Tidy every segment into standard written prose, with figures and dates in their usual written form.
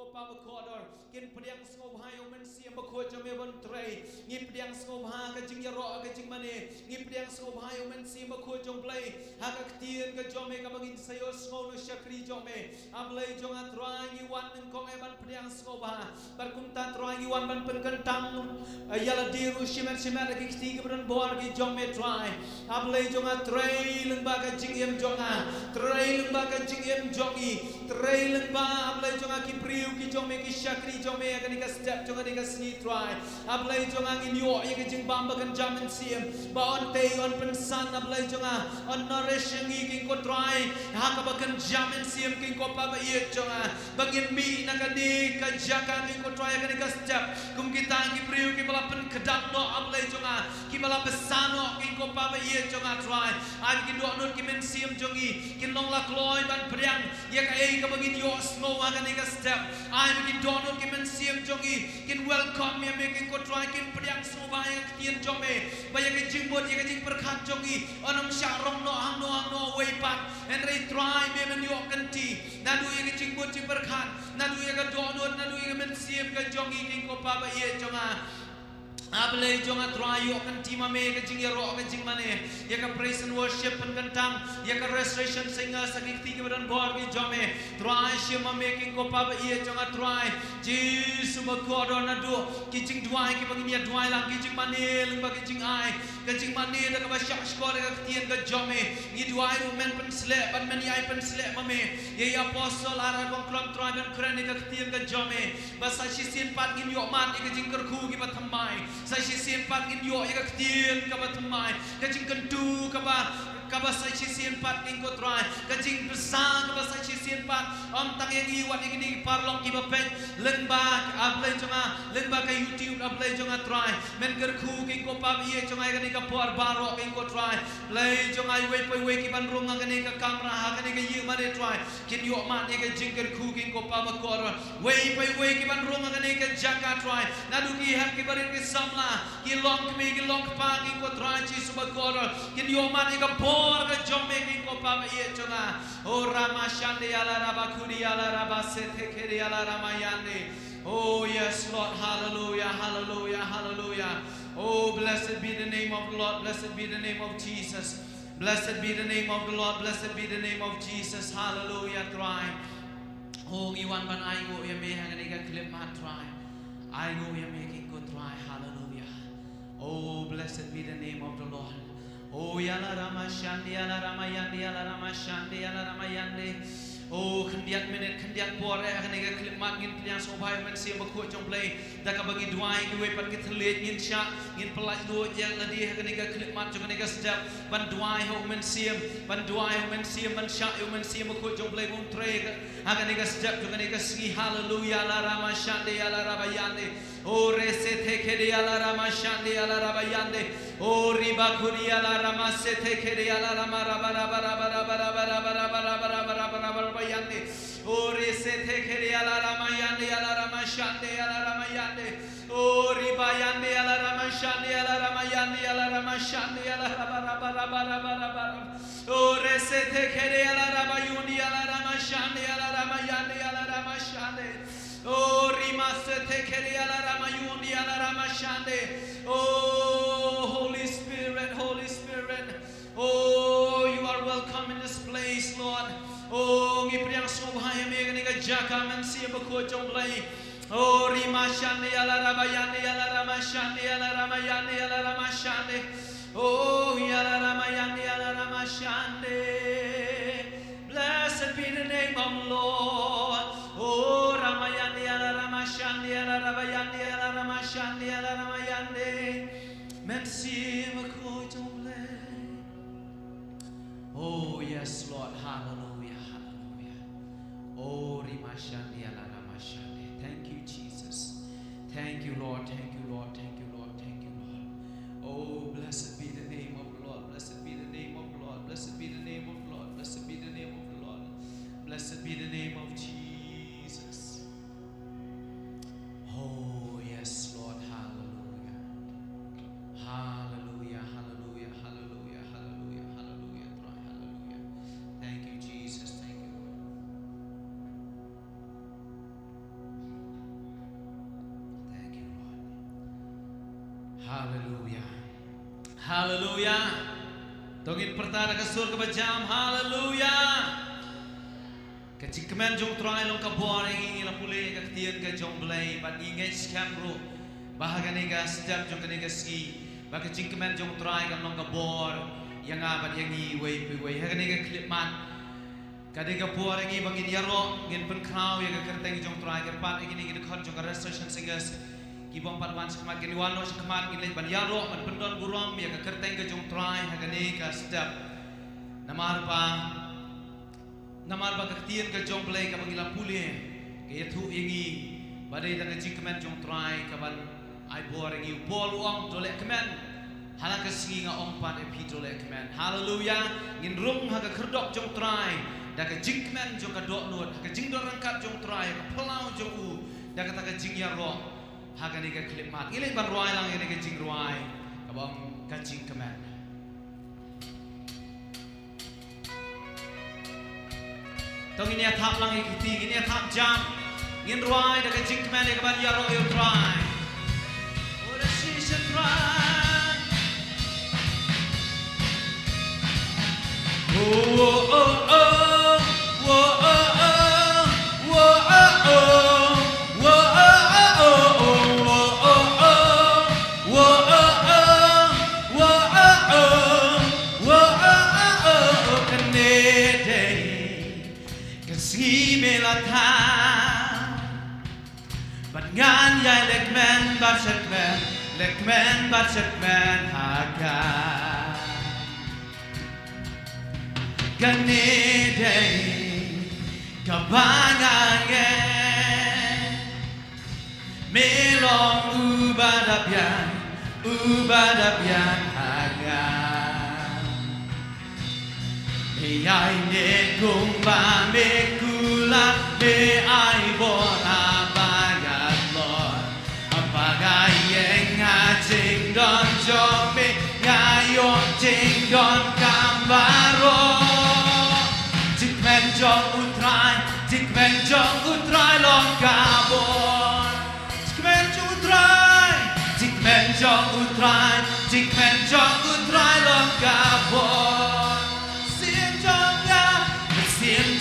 Papa Kodor, Kin Padiang Snow High Omen Siam Bakoja Mevon Tray, Nip Padiang Snow Ha, Kajing Yaro, Kajing Mane, Nip Padiang Snow High Omen Siam Bakojong Play, Hakaktian Kajome Kamangin Sayo Snow no Shakri Jome, Ablay Jonga Trying one and Kong Evan Padiang Snow Ha, Barkumta Trying one Ban Penkantang, Yaladiru Shimer Shimer Kiki Bran Borgi Jome Try, Ablay Jonga Trail and Baga Jingim Jonga, Trail and Baga Jingim Jongi, Trail and Ba, Ablay Jonga Kipri. Ki jome ki shakri jome akan ka step jong ka sni try ablay jong ang inyo ye jing bamba kan jamin siem ba on te on pensan ablay jong on nourish ngi king ko try ha ka ba kan jamin siem king ko pa ba ye jong bagin mi na ka di ka jaka king ko try akan ka step kum kita ki priu ki bala pen kedap no ablay jong ki bala pesano king ko pa ba ye jong try an ki do non ki men siem jongi kin long la kloy ban priang ye ka e ka bagin yo snow akan ka step I begin donor kimen siam jongi kin welcome me making ko try kin padiang soba yang ketian jome bayang ke jimbot yang jing perkhat jongi onam syarong no hang no way back and they try me men yo kanti nadu yang jimbot jing perkhat nadu yang donor nadu yang men siam ke jongi kin ko pa ba ye jonga Ablay jonga trayo kan tima me ka jing yaro ka jing mane ya ka praise and worship pen kantang ya ka restoration singer sakik ti ke badan bor ki jome try shima making ko pa ye jonga try Jesus ba ko do na do ki jing duai ki bang ya duai lang ki jing mane lang ba ki jing ai ka jing mane da ka ba shak skor ka tien ka jome ni duai ru men pen slep ban men yai pen slep mame ye apostle R R Khongkrom try ben Kren ka tien ka jome ba sa shi sin pat gin yo man ki jing kar khu ki ba thamai Saya simpan in yo ya ketian kaba temai kajing kentu kaba saya simpan in kotrai kajing besar kaba saya simpan om tang yang iwan yang ini parlong kiba pen lembak ablay jonga lembak ke YouTube ablay jonga try men gerku king ko pam ye jonga kani ka por baro king ko try lay jonga we kiban runga kani ka kamera ha kani ka ye mane try kin yo man ye ka jing gerku king ko pam kor we kiban runga kani ka jaka try nadu ki han ki barin ki samla ki long pa ki ko try chi subakor kin yo man ka por ka jomme ki ko pa ye jonga o rama shande ala rabakuri ala rabasete keri ala ramayande oh yes Lord hallelujah hallelujah hallelujah oh blessed be the name of the Lord blessed be the name of Jesus blessed be the name of the Lord blessed be the name of Jesus hallelujah try oh iwan ban ai go ya me hangani ka clip ma try I know you're making good try. Hallelujah. Oh, blessed be the name of the Lord. Oh, yala rama shandi, yala rama yandi, yala rama shandi, yala rama yandi. Oh, kendiat minute, kendiat pore, akan ega klip mat ngin pilihan sobai men siam bakut jong play. Daka bagi duai ke wepan kita lihat ngin syak, ngin pelaj dua yang ladi akan ega klip mat jong ega sedap. Ban duai ho men siam, ban syak ho men siam bakut jong play bung tre akan ega sedap jong ega segi hallelujah la rama shande la rama yande. Oh, resete kedi la rama shande la rama yande. Oh, riba kuri la rama sete kedi la rama raba raba raba raba raba raba raba raba raba Yande, oh resete keri ala ramayande ala ramashande ala ramayande, oh ribayande ala ramashande ala ramayande ala ramashande ala raba, oh resete keri ala rabayundi ala ramashande ala ramayande ala ramashande, oh rimasete keri ala ramayundi ala ramashande, oh Holy Spirit, oh you are welcome in this place, Lord. Oh, ngipriang sobhaya me gani ka jaka men si bakho jonglai. Oh, rimashande ala rabayande ala ramashande ala ramayande ala ramashande. Oh, ala ramayande ala ramashande. Blessed be the name of the Lord. Oh, ramayande ala ramashande ala rabayande ala ramashande ala ramayande. Men si bakho jonglai. Oh, yes, Lord, hallelujah. Oh, Rimashandi ala Ramashandi. Thank you, Jesus. Thank you, Lord. Thank you, Lord. Thank you, Lord. Thank you, Lord. Oh, blessed be the name of the Lord. Blessed be the name of the Lord. Blessed be the name of the Lord. Blessed be the name of the Lord. Blessed be the name of Jesus. Oh, yes, Lord. Hallelujah. Hallelujah. Hallelujah. Hallelujah. Hallelujah. Hallelujah. Hallelujah. Thank you, Jesus. Thank you, Lord. Haleluya. Tongin pertanda ke surga bajam. Haleluya. Kecik kemen jong try long kabor ingi la pule ka tien ka jong blai ban ingai scam bro. Bahagan inga setiap jong kene ski. Ba kecik kemen jong try ka long kabor yang aban yang i wei hagan inga clip man. Kadang kabor ingi bangin yaro ngin pen kraw yang ka kerteng jong try ka pat ingi ni kon jong ka restoration singers. Kibong patwan sekemat gini wano sekemat gini ban yaro ban pendon buram yang ka kerteng ka jong try hagan inga setiap namar kaktian ka jong play ka bangila pule kaya thu ingi badai da jing kemen jong try ka ban ai bor ingi bol uang dole kemen halaka singi nga ong pat epi dole kemen haleluya ngin rum ha ka kerdok jong try da ka jing kemen jong ka dok nut ha ka jing dor rangkat jong try ka pelau jong u da ka ta ka jing ya ro ha ka ni ka klip mat ile ban roi lang ini ka jing roi ka bang ka jing kemen tong ini athap lang ikiti ini athap jam ngin ruai da ka jing kemen ka ban ya ro yo try ora season try oh oh oh oh oh Ngan yai lekmen batsetmen haga ganide kabangange melong ubadabyan haga yai ne kumba me kula me ai bona Jing don jomi ngayo jing don kambaro jik men jong utrai long kabor jik men jong utrai long kabor sim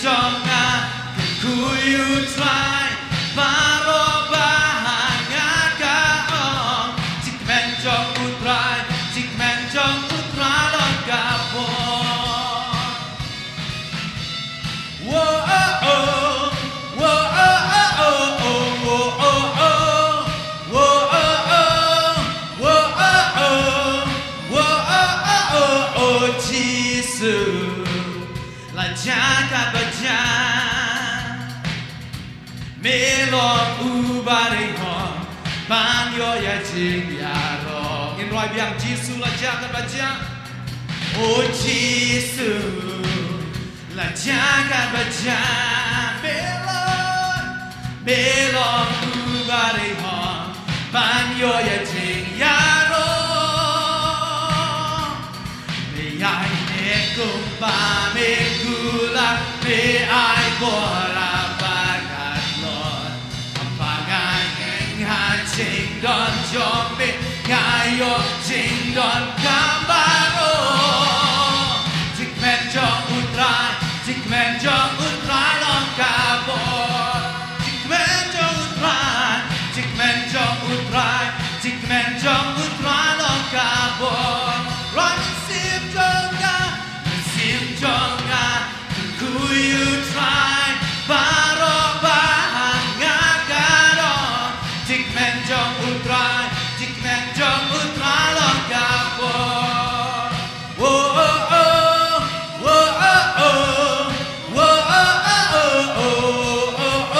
jong nga kuyu utrai baro Jaga baca melon ubari hong banyo ya jing yaro in roi biang jisu la jaga baca oh jisu la jaga baca melon ubari hong banyo ya jing yaro me ai ne kumpa me me ai bora bagat lord apagai nga jing don jomi ngayo jing don kambaro jik men jong utrai long kabor jik men jong utrai long kabor run sim jonga you try baro bahanga karo jik men jong utrai long kabor oh oh oh oh oh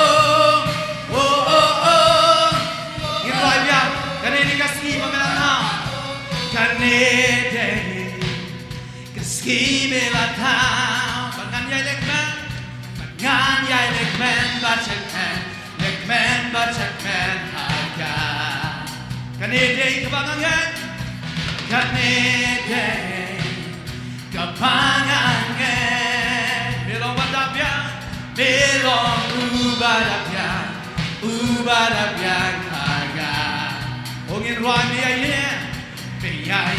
oh iroi bia kane ni kaski pamelana kane de kaski melata Ngan yai lekmen batsetmen haga kanede kabangangan melong ubadabyan haga ongin ruami aye May I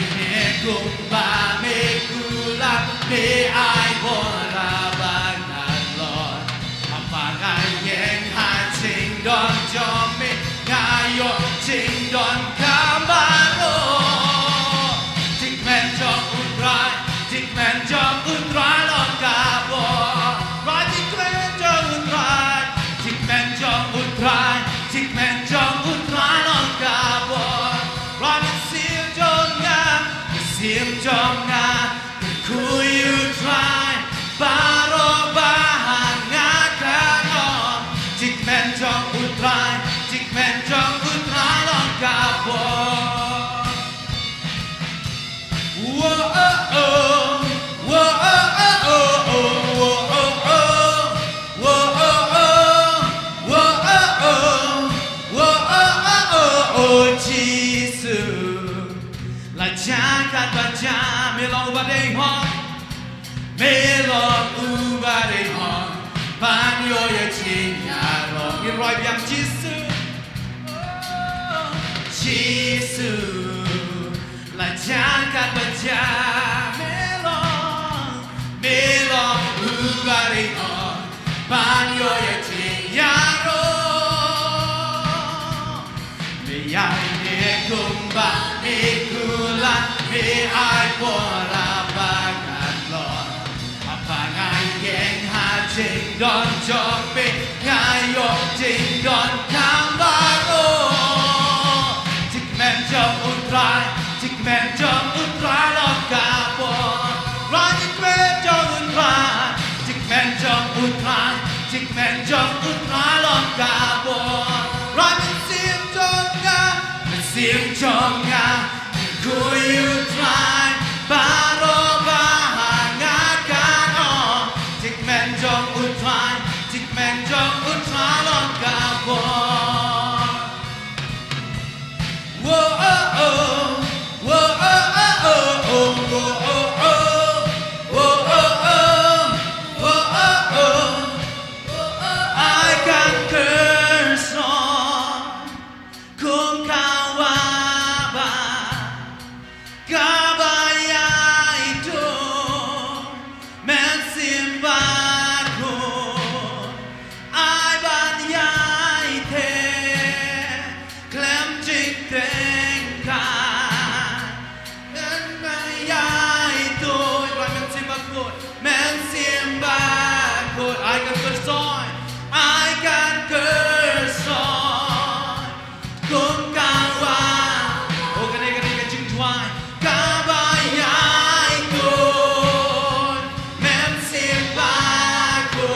kumba, may gulat, may I boraban at Lord. Apangayeng hating don jomi, ngayon ting don kamaro. Tikmen jong utray, tikmen jong utray lon kabo. Right tikmen jong utray, tikmen jong utray, tikmen jong utray lon kabo. Right sim jong nga, sim jong nga, kuy utray, baro bahan nga kanon. Tikmen jong utray, tikmen jong utray lon kabo. Jangan baca melong ubadeng hong, melong ubadeng hong, panyo ya cinyarong iroi biang Jisu, Jisu. Lah jangan baca melong, melong ubadeng hong, panyo ya cinyarong. Meyai kumba, ikulan, may ay borabangan Lord. Apangayeng hating don jomi, ngayon ting don kambaro. Tikmen jom utray, tikmen jom utray lon kabo. Right tikmen jom utray, tikmen jom utray, tikmen jom utray lon kabo. Right sim jom nga, sim jom nga, kuy utray, baro bahan nga kanon. Tikmen jom utray, tikmen jom utray lon kabo. Whoa oh oh, whoa oh oh oh, whoa oh oh, whoa oh oh, whoa oh oh. I can curse on kung kawaba kabaya ito mensimba ko ay banyay te klem jing tengka kaya ito ay mensimba ko I can curse on, I can curse on kung kawa o ganay ka jing tuway kabayay ko mensimba ko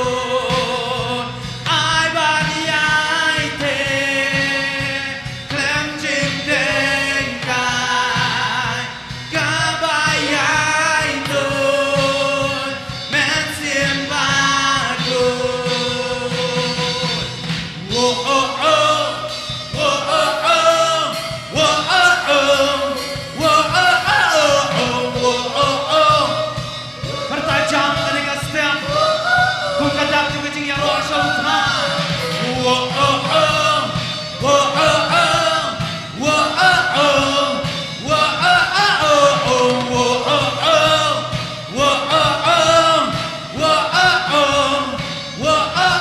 ay banyay te klem jing tengkay kabayay ko mensimba ko. Whoa oh oh, whoa oh oh, whoa oh oh, whoa oh oh, whoa oh oh. Pertajam ketika setiap ku kadang juga jing yang roh syautan. Whoa oh oh, whoa oh oh, whoa oh oh, whoa oh oh, whoa oh oh, whoa oh oh, whoa oh oh, whoa oh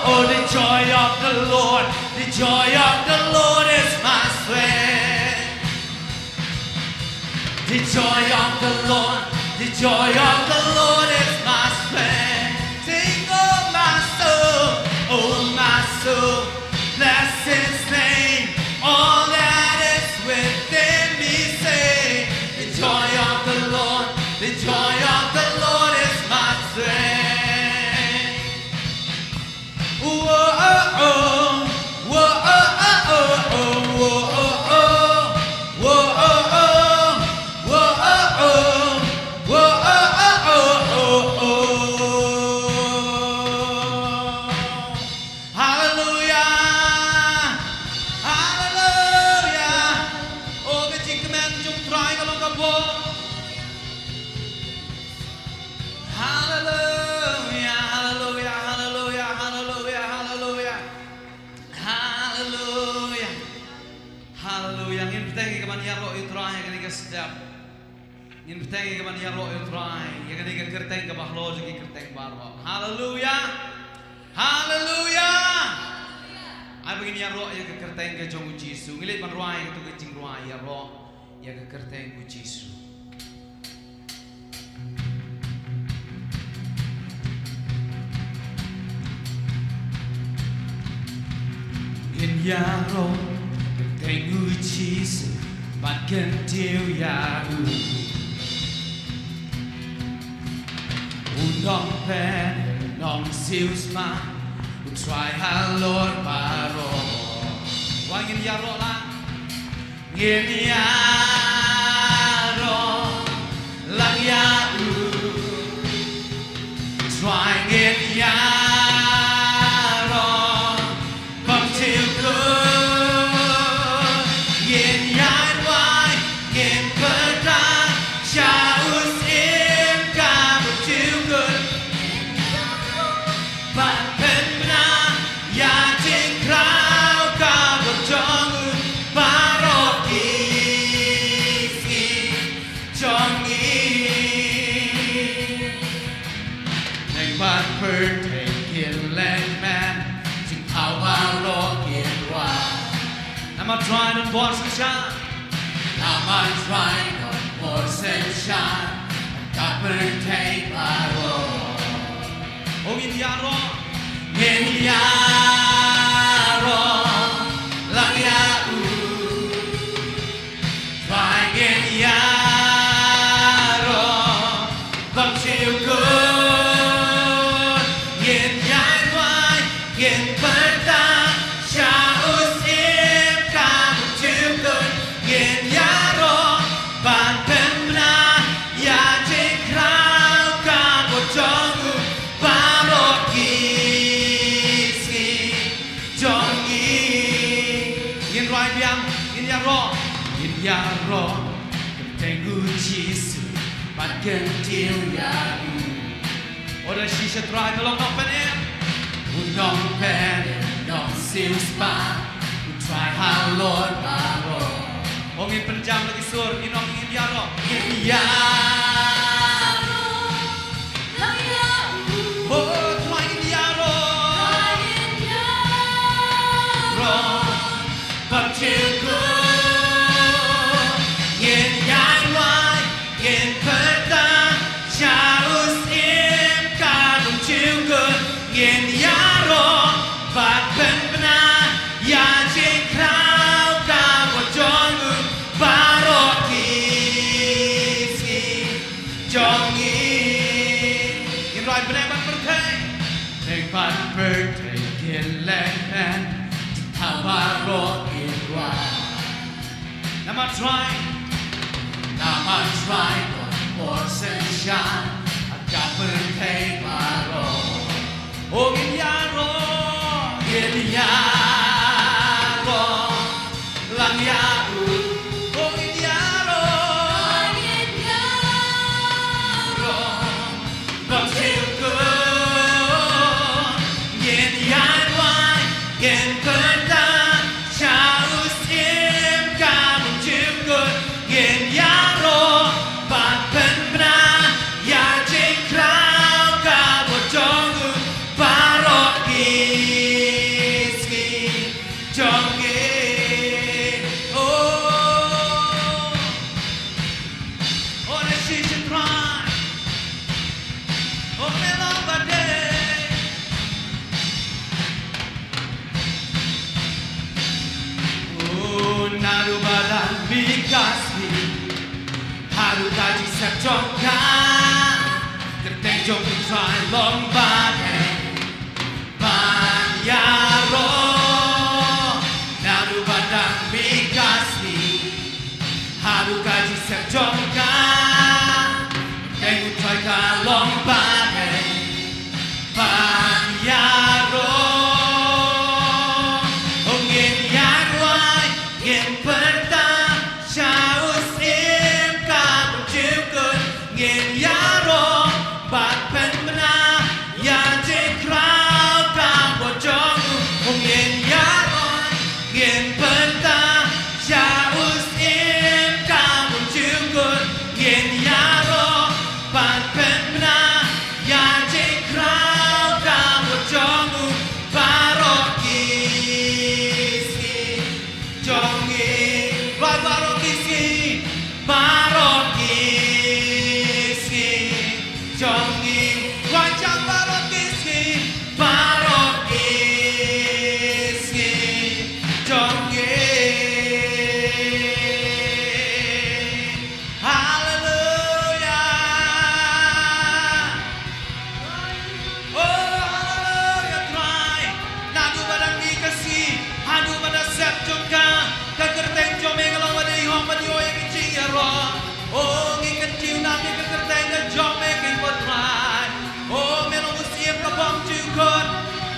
oh. The joy of the Lord, the joy of the Lord is my strength. The joy of the Lord, the joy of the Lord is my strength. Sing, oh my soul, bless His name. All that is within me say, the joy of the Lord, the joy of the Lord is my strength. Whoa oh oh, whoa oh oh oh, whoa oh oh, whoa oh oh, whoa oh oh, whoa oh oh. sedap. Ingin bertanya ke mana ya roh utrai, ya kan ingin kerteng ke bahlo juga kerteng baro. Haleluya, haleluya. Ay begini ya roh ya ke kerteng ke jong Jisu. Ngilit man ruai itu ke jing ruai ya roh ya ke kerteng ku Jisu. In ya roh kerteng ku Jisu, bắt cần tiêu ya u. Nong pen, nong sius ma, try ha Lord baro. Wangin ya roh la, ngin ya roh lang ya u. Try ngin ya roh, bang tiêu good. Ngin ya wai, ngin pedang, shaus im kamu tiêu good. Bạn bên na ya trên khao ca một trong baro kisi trong nghi ngày bạn phơi thầy kiên lên man chừng thao baro kiên hoa I'm a trying on board sunshine I'm a trying on board sunshine cả bên thầy baro Oh in yaro lang ya u phải in yaro bằng chiều good in yai vai in phật ta cha us im ca một chiều good in yaro bạn bên na ya trên khao ca một trong ya ro kerteng ku Jisu bắt cần tiêu ya u. Ora shisha try to long up and in. Nong pen nong siu spa. Try how Lord baro. Ongin penjam lagi sur inong ingin ya ro. Ya ro lang ya u. Oh try in ya ro. Try in ya ro. But till good. In yaro bát bên na ya trên khao ca một trong baro kisi trong nghi in right bên bạn birthday ngày bạn birthday kiên lên men thao baro in right Nam I try for sunshine I got birthday baro Oh in yaro lang ya u. Oh in yaro bang chiều good. In yai wai in cơn ta cha us im ca một chiều good. In yaro bạn bên na ya trên khao ca một trong Naru badan bikasi haru kaji sepchongka kerteng jong try long bade ban yaro naru badan bikasi haru kaji sepchongka kerteng try ka long bade ban yaro ongin yarwai in pertang shaus im ka chiều good in yaro bát bên na ya Wajah parokiski Jongge Hallelujah. Oh hallelujah try. Nadu badang dikasih Hadu pada sep jongka Kekerteng jome kalau pada ihong pada yoy kecing ya roh. Oh ngi kecil nanti kekerteng ke jome kipot try. Oh melong usiap kabong jukot.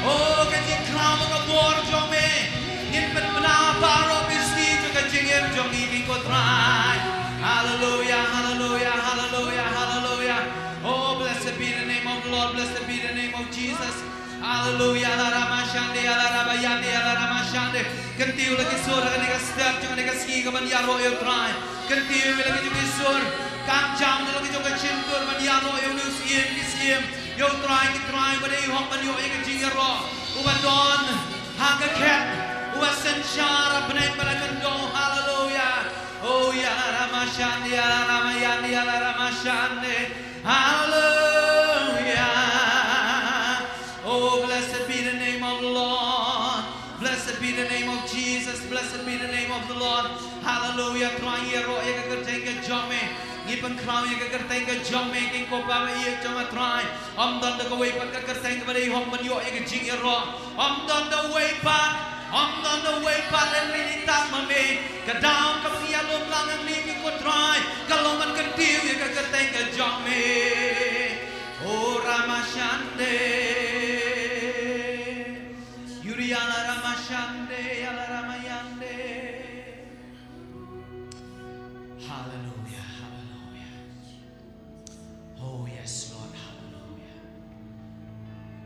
Oh kecil kram kabor jome. Ngin benar baro biski juga jingir jongi kipot try. Hallelujah, hallelujah, hallelujah, hallelujah. Oh blessed be the name of the Lord, blessed be the name of Jesus. Hallelujah, la ramashande, la rabayande, la ramashande. Kentiu lagi sur, lagi setiap jangan dikasih keban yaro yo try. Kentiu lagi juga sur, kanjam lagi juga cintur ban yaro yo nusim kisim. Yo try pada ihong ban yo yang jingero. Uban don, haga ket, uban sensyara benai pada kendong. Hallelujah. Oh ya la ramashande, la ramayande, la ramashande. Hallelujah. Oh, blessed be the name of the Lord. Blessed be the name of Jesus. Blessed be the name of the Lord. Hallelujah. Tuan yero ya kekerteng ke jome. Ngipan krau ya kekerteng ke jome. King kopa ma iya joma try. Om don da kawai pat kekerteng kepada ihong menyo ya kejing yero. Om don da way pat. Om don da way pat dan rini tak mame. Kedaung kemengia lom langan ni king ko try. Kalau man ketiu ya kekerteng ke jome. Oh ramashande. Yala ramashande, yala ramayande. Hallelujah, hallelujah. Oh yes, Lord, hallelujah.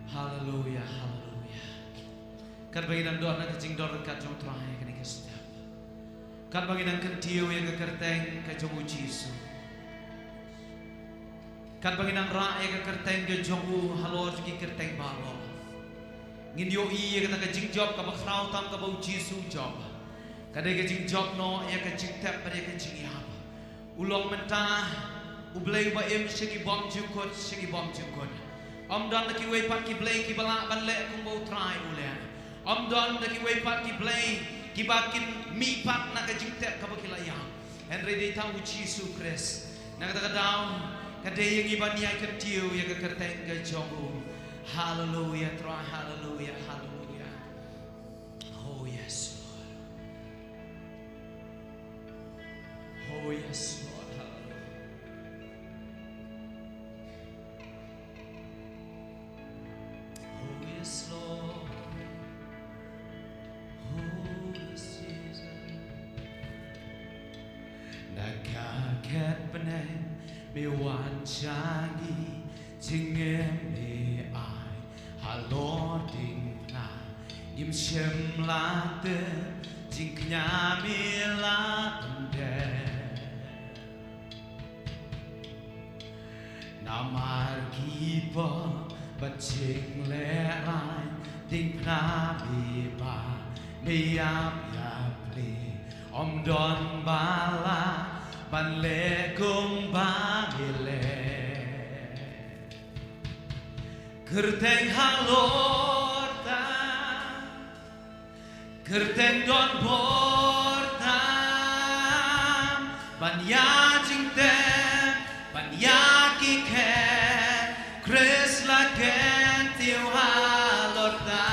Hallelujah, hallelujah. Kan bagi dan doa nak kecing doa kat jom terakhir kena kesetiap. Kan bagi dan kentiu yang kekerteng ke jom ujisu. Kan bagi dan rak yang kekerteng ke jom halor juga kerteng balor. Ngin yo iya kata kajing job ka bakrau tam ka bau Jisu job. Kada kajing job no ya kajing tap pada kajing yap. Ulong mentah ublay ba em shiki bom jukot shiki bom jukot. Om don ki we pat ki blay ki bala ban le kung bau try ulen. Om don ki we pat ki blay ki bakin mi pat na kajing tap ka bakila yap. Henry de tahu Jisu Christ. Na kata down kada yang iban ya kertiu ya kekerteng ka jomu. Hallelujah, try hallelujah, hallelujah. Oh yes, Lord. Oh yes, Lord, hallelujah. Oh yes, Lord. Oh yes, Jesus. Nakakat panay me wan changi jingem me ai. Halor ding na im shem la de jing knya mi la de namar ki pa ba jing le rai ding na mi ba mi yap yap li om don ba la ban le kung ba mi le Kerteng halorta, kerteng don borta, banya jingten, banya kiken, Chris lagen tiu halorta.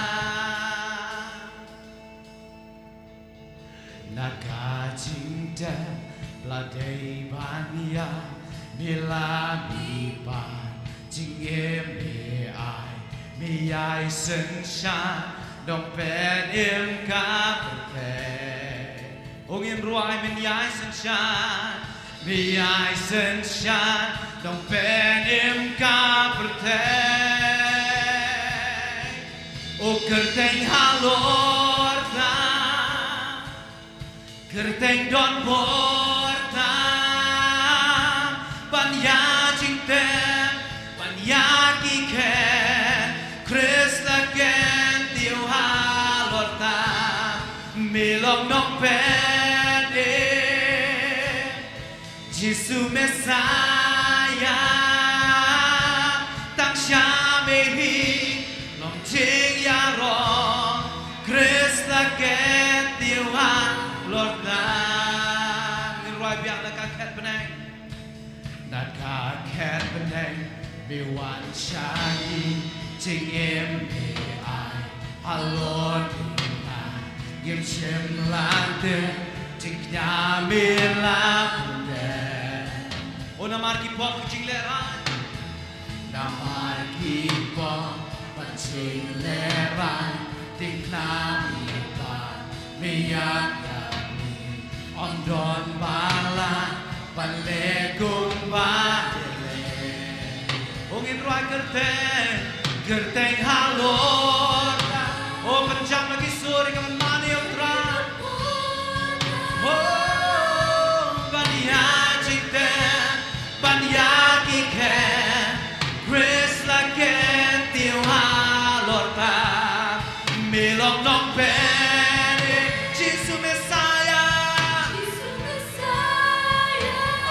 Naga jingten, ladei banya, mila mipan, jingem mi ai sunshine dong pen im kapte ong in ruai mi ai sunshine dong pen im kapte o kerteng halorta kerteng don porta banya jingten banya kiken Chris lagen tiu halorta milong nong pede Jisu Messiah xa mê hi lòng chính ya rong Krista kẹt tiêu hát lọt ta người roi biang là ca khét bên anh đặt ca khét bên anh vì hoàn xa đi chính em thì ai alo thì ai nghiêm xem lan tên chính nhà mi la đè ô nam ar ki pom chính lẽ ra nam ar ki pom vẫn chính lẽ ra tình nam mi ta mi yak ya mi on don ba la ban le cung ba le ô ngin roi kerteng halor ô ban jam lagi suri ka man mani utra ô ban ya jite ban ya ki khe Chris la ken tiêu halor ta mi long nong pe Jesus Messiah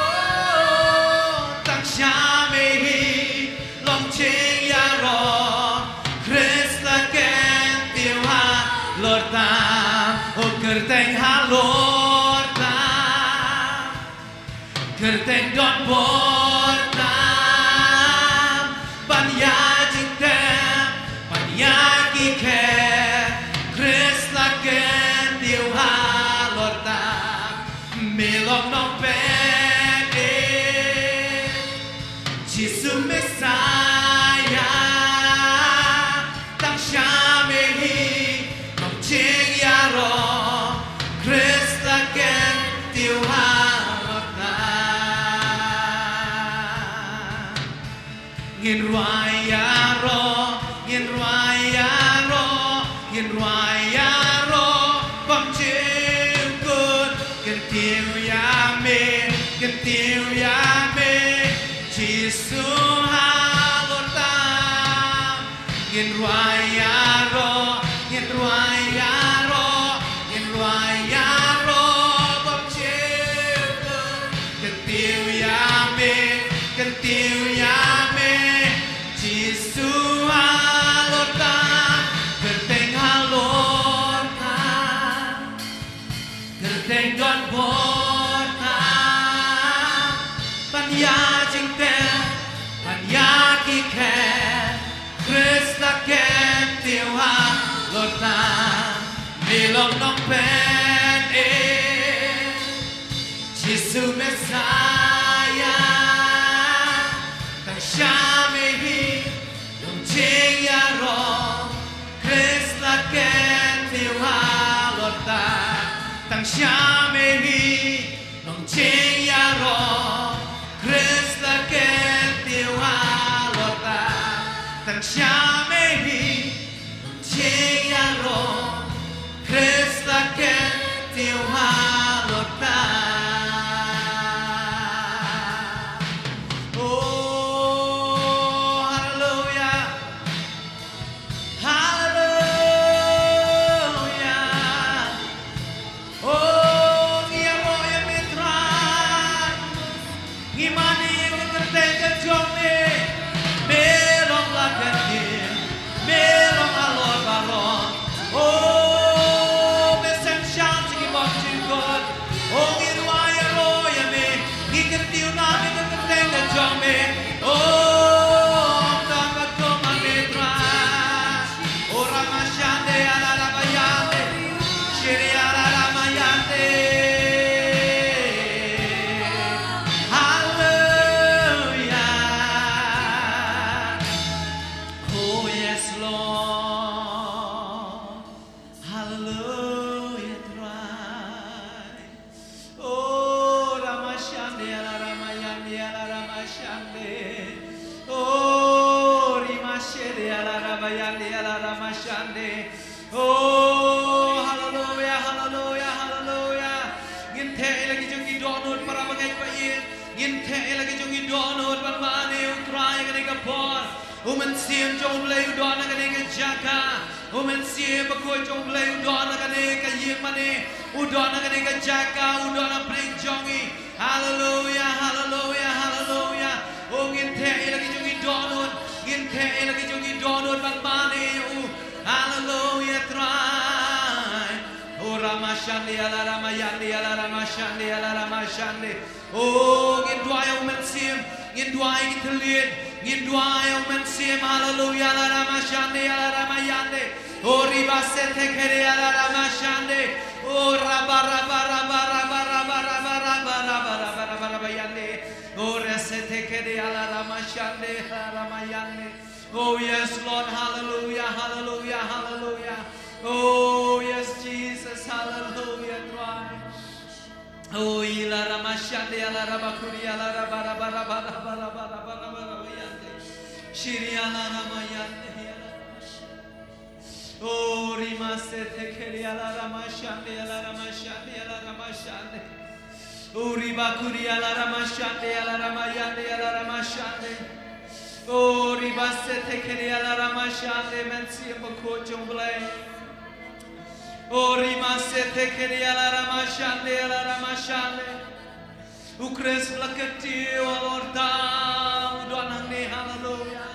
oh tang sha me hi long ching ya ro Chris la ken tiêu halor ta oh kerteng halor ta kerteng don bor ta ban ya jing te ban ya ki khe Chris la ken tiêu halor ta mi long nong pe Jesus Messiah tang sha me hi long ching ya ro Chris la ken tiêu halor ta ngin ruai ya ro ngin ruai ya ro ngin ruai ya ro bom chiu kun ken tiêu ya me Jesus halor ta ngin ruai ya ro ngin ruai ya ro ngin ruai ya ro bom chiu kun ken tiêu ya me Jesus halor ta kerteng halor ta kerteng don bor ta ban ya jing te ban ya ki khe Chris la ken tiêu halor ta mi long nong pen Jesus Messiah tang sha me hi long ching ya ro Chris la ken tiêu halor ta tang sha me hi long ching ya ro Chris la ken tiêu halor ta tang sha me hi long ching ya ro Chris la ken tiêu halor ta Oh, hallelujah, hallelujah, hallelujah. Ngin the lagi jong idonut para bagai pain. Ngin the lagi jong idonut ban mane utrai kani kapor. Umen siem jong lei udon kani ka jaka. Umen siem bakoi jong lei udon kani ka yim mane. Udon kani ka jaka, udon pring jongi. Hallelujah, hallelujah, hallelujah. Oh ngin the lagi jong idonut. Ngin the shande alara mayande alara mashande alara mashande. Oh, ngin dwai ông men sim, ngin dwai gitlian, ngin dwai ông men sim. Hallelujah alara mashande alara mayande. Oh, ribasete kere alara mashande. Oh, raba raba raba raba raba raba raba raba raba raba raba yande. Oh, resete kere alara mashande alara mayande. Oh, yes, Lord, hallelujah, hallelujah, hallelujah. Oh, yes, Jesus, hallelujah, dwai. Oh, ilara mashande alara bakuri alara bara bara bara bara bara bara bara yande. Shiri alara mayande. Oh, rimasete keri alara mashande alara mashande alara mashande. Oh, ribakuri alara mashande alara mayande alara mashande. Oh, ribasete keri alara mashande mensi mbako jomble. Oh, rimasete keri alara mashande alara mashande. Ukres lakati walorda udon hangne hallelujah.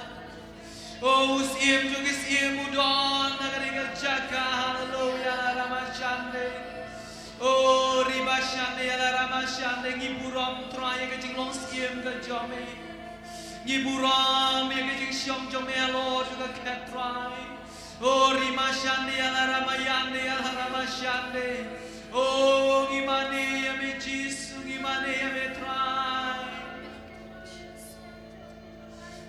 Oh, usim jugis imudon nagariga jaka hallelujah alara mashande. Oh, ribashande alara mashande ngiburam traya kajing long sim ka jome. Ngiburam ya kajing syom jome Lord ka katrai. Oh, rimashande alara mayande alara mashande. Oh, gimane ya me Jesus, gimane ya me try.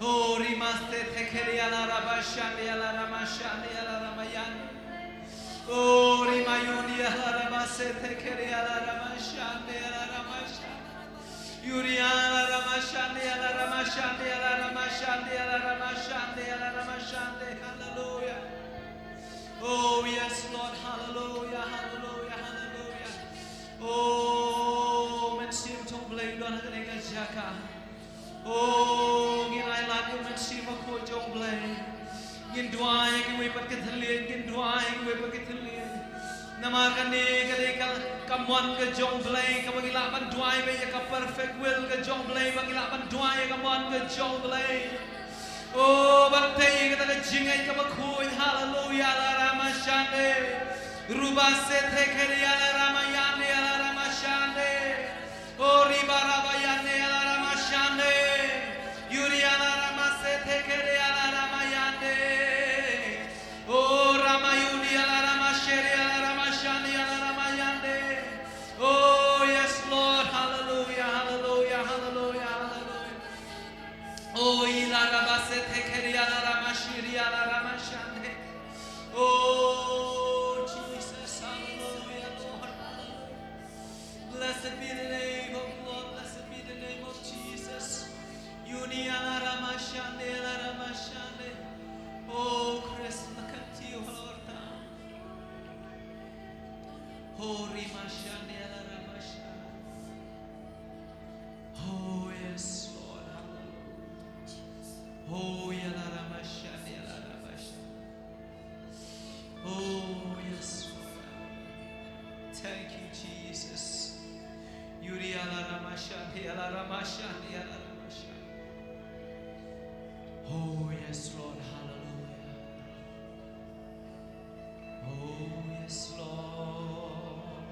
Oh, rimaste tekeri alara bashande alara mashande alara mayande. Oh, rimayuni alara maste tekeri alara mashande alara mashande. Yuri alara mashande alara mashande alara mashande alara mashande alara mashande. Hallelujah. Oh, yes, Lord, hallelujah, hallelujah, hallelujah. Oh, mensim tong blay don haga jaka. Oh, ginay lagu mensim ako jong blay. Gin duai ke we patkatlian, gin duai ke we patkatlian. Namakani kali kamon ke jong blay, kapagilapan duai be ka perfect will ke jong blay, pagilapan duai kamon ke jong blay. Oh, bantay kita kajingay kamakhoy, hallelujah, alara mashande. Rubasete keri alara mayande alara mashande. Oh, ribaraba yande alara mashande. Yuri alara masete keri alara mayande. Oh, ramayuni alara masheri alara mashande alara mayande. Oh, yes, Lord, hallelujah, hallelujah, hallelujah, hallelujah. Oh, ilara basete keri alara mashiri alara mashande. Oh, Jesus, hallelujah, Lord, hallelujah. Blessed be the name of Lord, blessed be the name of Jesus. Yuni alara mashande alara mashande. Oh, Christ, nakati ulorta. Oh, rimashande alara mashande. Oh, yes, Lord, hallelujah. Oh, yalara mashande alara mashande. Oh, yes, Lord. Thank you, Jesus. Yuri alara mashande alara mashande alara mashande. Oh, yes, Lord, hallelujah. Oh, yes, Lord.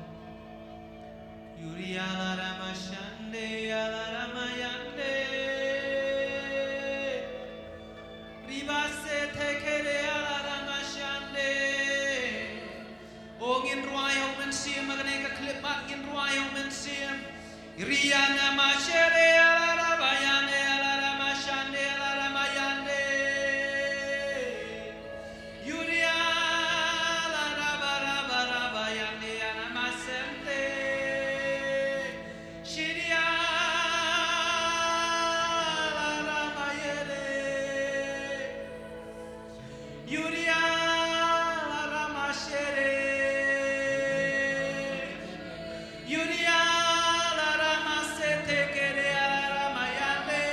Yuri alara mashande alara mayande. Ribase tekere alara mashande. Oh, ngin ruay ong mensim magane ka clip mat ngin ruay ong mensim. Riana mashere alara bayane alara mashande alara mayande. Yuri alara bara bara bayane alara masente. Shiri alara mayere. Yuri alara mashere. Yuri alara masete kere alara mayande.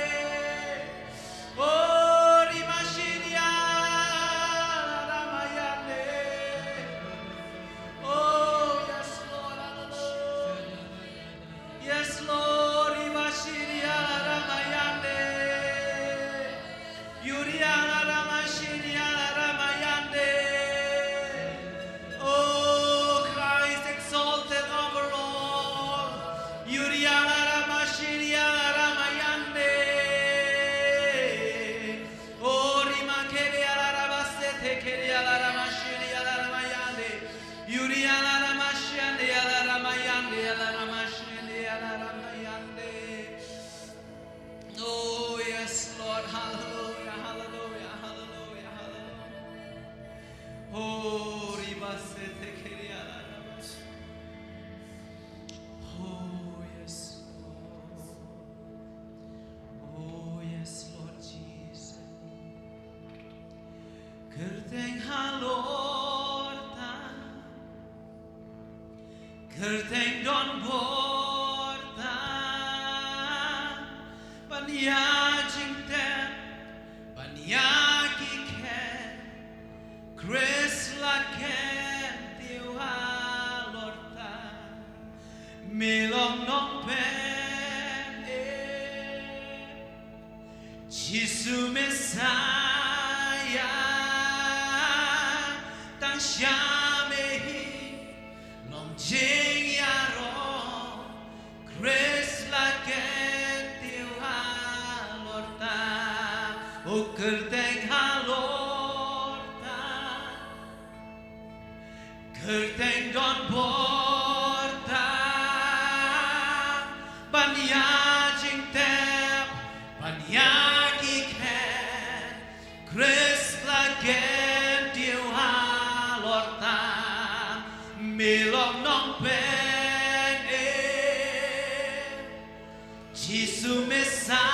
Kerteng halorta Kerteng don borta Banya jingten Banya kiken Chris laken Tiu halorta Melong nong pen Jesus Messiah Tang Shamehi Long Jing Yaro Chris laken Tiu halorta O kerteng halorta Kerteng don borta Banya jing tep Banya kiken Chris laken Tiu halorta Melong nong pen Jesus Messiah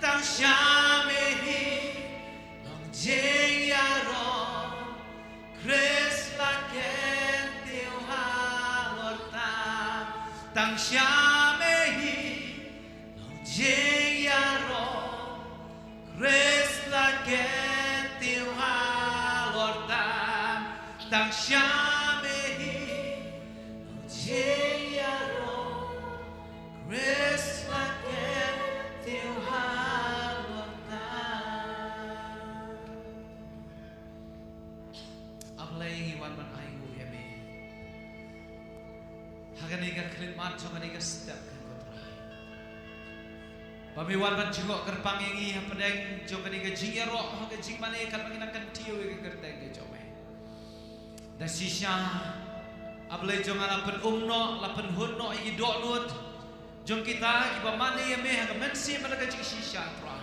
Tang Shamehi Long Jing Yaro Chris laken Tiu halorta Tang Shamehi Long Jing Yaro Chris laken Tiu halorta Tang Shamehi Long Jing Yaro Chris laken Tiu halorta Ablay wan man aigu yame Haganiga khidmat chomaniga step kan kotrai Pamiwan man jungok kerpangingi hapadeng joganiga jingyaro haga jingmane kan manginakan tiu ga kerteng ga jome Da sisya ablay jongala pen umno lapen hunno igi doklut jong kita kiba mane yame haga mensi managa jing sisya tra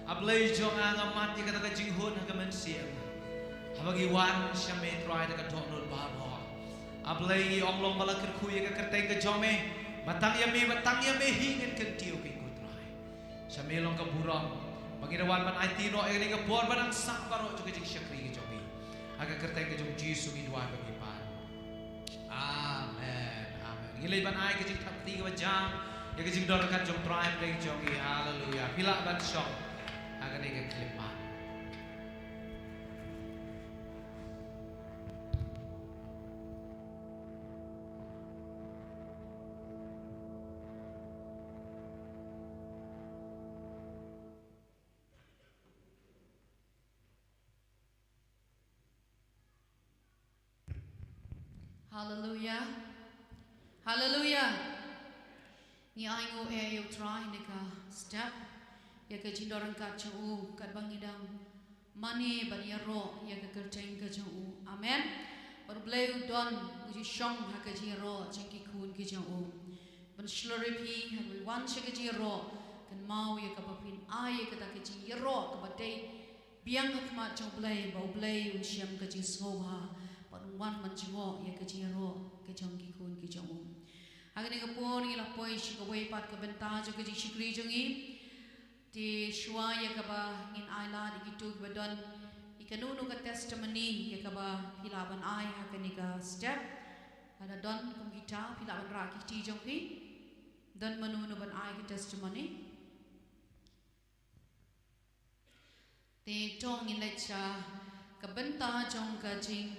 ablay jonga ngamat ya kata jing hun haga mensi habagi wan syame tra daga doklut babo ablay onglong balakir kuya ga kerteng ga jome batang yame hingin kentiu pi kutrai syame long ka burong bangirawan man IT no ega ga bor banang sak baro juga jing syakri ga jome aga kerteng ga jong jisu idwa bagi pan amen amen ngilai ban ai ga jing thapti ga jam ya ga jing dorkan jong tribe deng jong haleluya pila ban syok aga ne ga klipan Hallelujah. Hallelujah. Ni aingo yo try nika step ya ka jindoran ka chu ka bangidang mani banyaro ya ka kerteng ka chu. Amen. Berbleu don ku shong ha ka jiro chengki kun ki chu. Ban sloripi ha we wan che ka jiro kan mau ya ka papin ai ka ta ka jiro ka batei biang ha ma chu blei bo blei un siam ka ji soha. Wan manjingo ya kejiro kejongki kun kejong agani kapon ila poi shikaway pat ka benta jo keji shikri jongi ti shwa ya kaba ngin aila digitu badon ikanunu ka testimony ya kaba hilaban ai hakani ka step ada don kum kita hilaban ra ki jongki dan manunu ban ai ka testimony te tong in lecha ka benta jong ka jing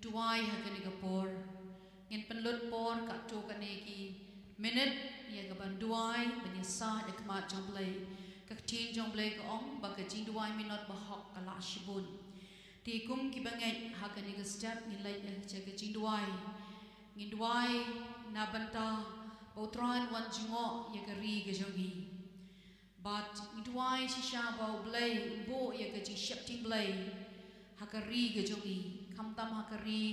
tuai hakani ka por ngin penlut por ka to ka neki minute ya ka ban duai ban ya sa de kma jomblai ka tin jomblai ka ong ba ka jing duai minot ba hok ka la shibun ti kum ki bangai hakani ka step ni lai cha ka jing duai ngin duai na banta potran wan jingo ya ka ri ka jogi but ngin duai shisha ba blai bo ya ka jing shapting blai hakari ka jogi Kamtam hakari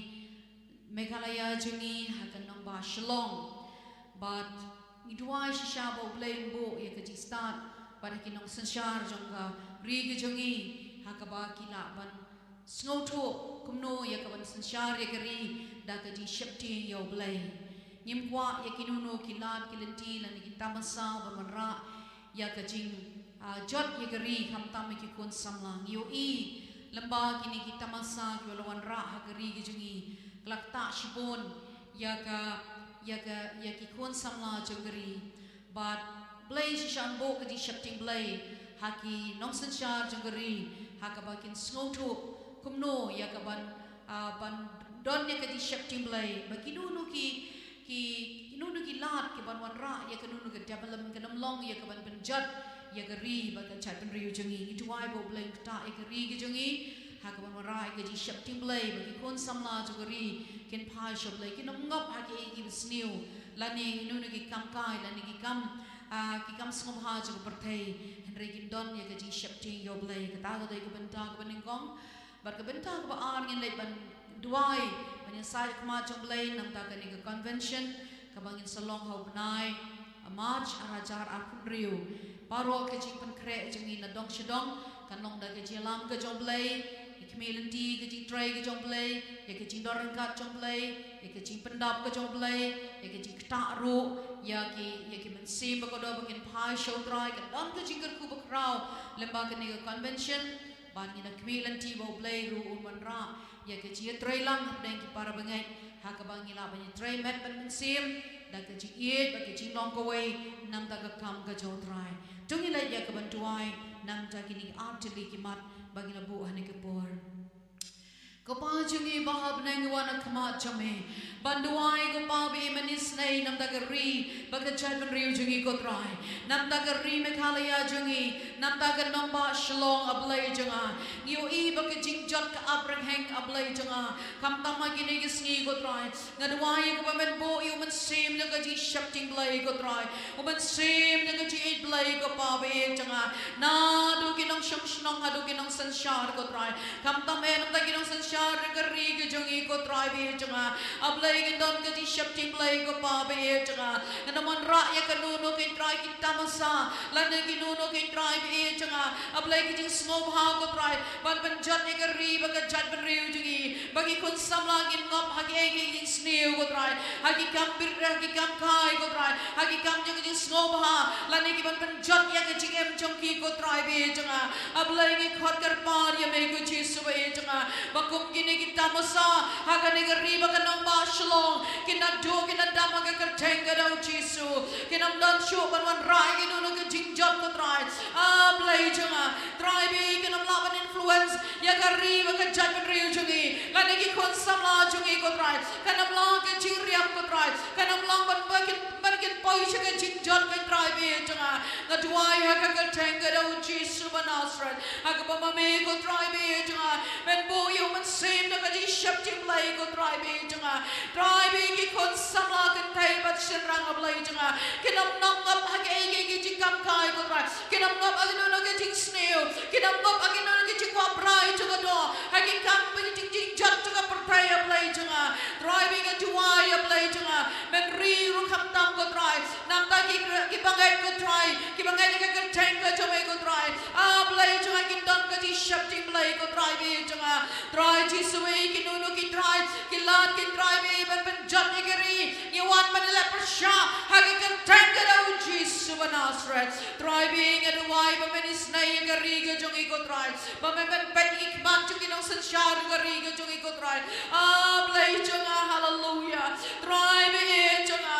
Meghalaya jungi hakan nang ba Shillong but idwai shishabo blembo ya ka start para kinong sanshar jongka ri ka jungi hakaba kila ban snowto kumno ya ka ban sanshar ya kari da ka ji shapti yo blay nyimkwa ya kinuno kilat kilanti lan ki tamasa ban ra ya ka jing jot yagari kam tam ki kon samlang yo I lamba kini kita masa ki lawan ra hagari ki jungi klak ta shibon yaga ki kon samla jungari but blay shan bo ki shapting blay haki nong san shar jungari hakabakin snowto kumno yaga ban don ya ki shapting blay bakinu ki lat ki ban wan ra ya kanunu ki develop kanam long ya ban penjat ya gari baga chat pen riu jungi itu ai bo bleng ta ya gari ki jungi ha ka ban wan ra ki ji shap tim blay bagi kon samla ju gari ken phai shop blay kin ngap ha ki snew lani nu ki kam kai lani ki kam sngom ha ju perthei henry kin don ya ji shap ting yo blay ka ta ga dei ka ban ta ka ban ngong bar ka ban ta ka ba ar ngin lei ban duai ban sai kma jong blay nam ta ka ni ka convention ka bangin salong hau benai march arajar akun riu paro ke jing pen kre jengi na dong shedong kan long da ke jelam ke jong blay ikmelenti ke jing tray ke jong blay ya ke jing dorang kat jong blay ya ke jing pendap ke jong blay ya ke jing kta ru ya ke men sim ba ko do bakin phai show try kan don ke jing ku ba krau lemba ke ni convention ban ni na ikmelenti bo blay ru un ra ya ke jing tray lang deng ki para bangai ha ka bangi la ban tray met ban sim da ke jing ye ba ke jing long ko wei nam da ka kam ka jong try Tungi lai ya kebantuai nam ta kini artili kimat bagi labu hane kepor. Kapa jungi bahab nang wana kama chame banduai kapa bi manis nei nam ta gari baga chat ban riu jungi kotrai nam ta gari mekhalaya jungi nam ta ga nomba shlong ablai junga niu I baga jingjot ka abrang hang ablai junga kam tama gini gisngi kotrai ngaduai kapa men bo yu man sim na ga ji shapting blai kotrai o man sim na ga ji blai kapa bi junga na du kinong shong shnong ha du kinong sanshar kotrai kam tama nam ta kinong sanshar gari ke jungi ko try be junga ablai ke don ke shapting blai ko pa be junga naman ra ya kanuno ke try kita masa lane ke nuno ke try be junga ablai ke jing smob ha ko try ban jat ya gari ba ka jat ban riu jungi bagi kun samla gin ngop ha ke jing sneu ko try ha ki kam bir ha ki kam kai ko try ha ki kam jing smob ha lane ke ban jat ya ke jing em chongki ko try be junga ablai ke khot kar par ya me ko chi su be junga bakum kini kita masa hagane gari baka namba shalom kina do kina dama ka kertenga dau jisu kina dan shu ban rai kina no ka jingjot ko try ablai junga try be kina lawan influence ya gari baka jat ban riu jungi lane ki kon samla jungi ko try kana blang ke jingriam ko try kana blang ban bakin poi ka jingjot ka try be junga na duai ha ka kertenga dau jisu banasrat agaba me ko try be junga ben bo yo man same na kaji shapting blai ko try be junga try be ki kon samla kan thai bat shrang blai junga kinam nok ngap hage ge ji kam kai ko try kinam ngap agino no ge jing sneo kinam ngap agino no ge ji kwa brai junga do hage kam be jing jat junga perthai blai junga try be ge tuai blai junga men ri ru kham tam ko try nam ta ki bangai ko try ki bangai ge ka thang ko chome ko try blai junga ki don ka ji shapting blai ko try be junga try ji suwe ki nuno ki try ki lat ki try be ben jat ni gari ni wan man la persha hage kan tang ka ji subanasret try being at why ba men is nay gari ga jongi ko try ba men ben ik man chu ki nong san shar gari ga jongi ko try blai jonga hallelujah try be jonga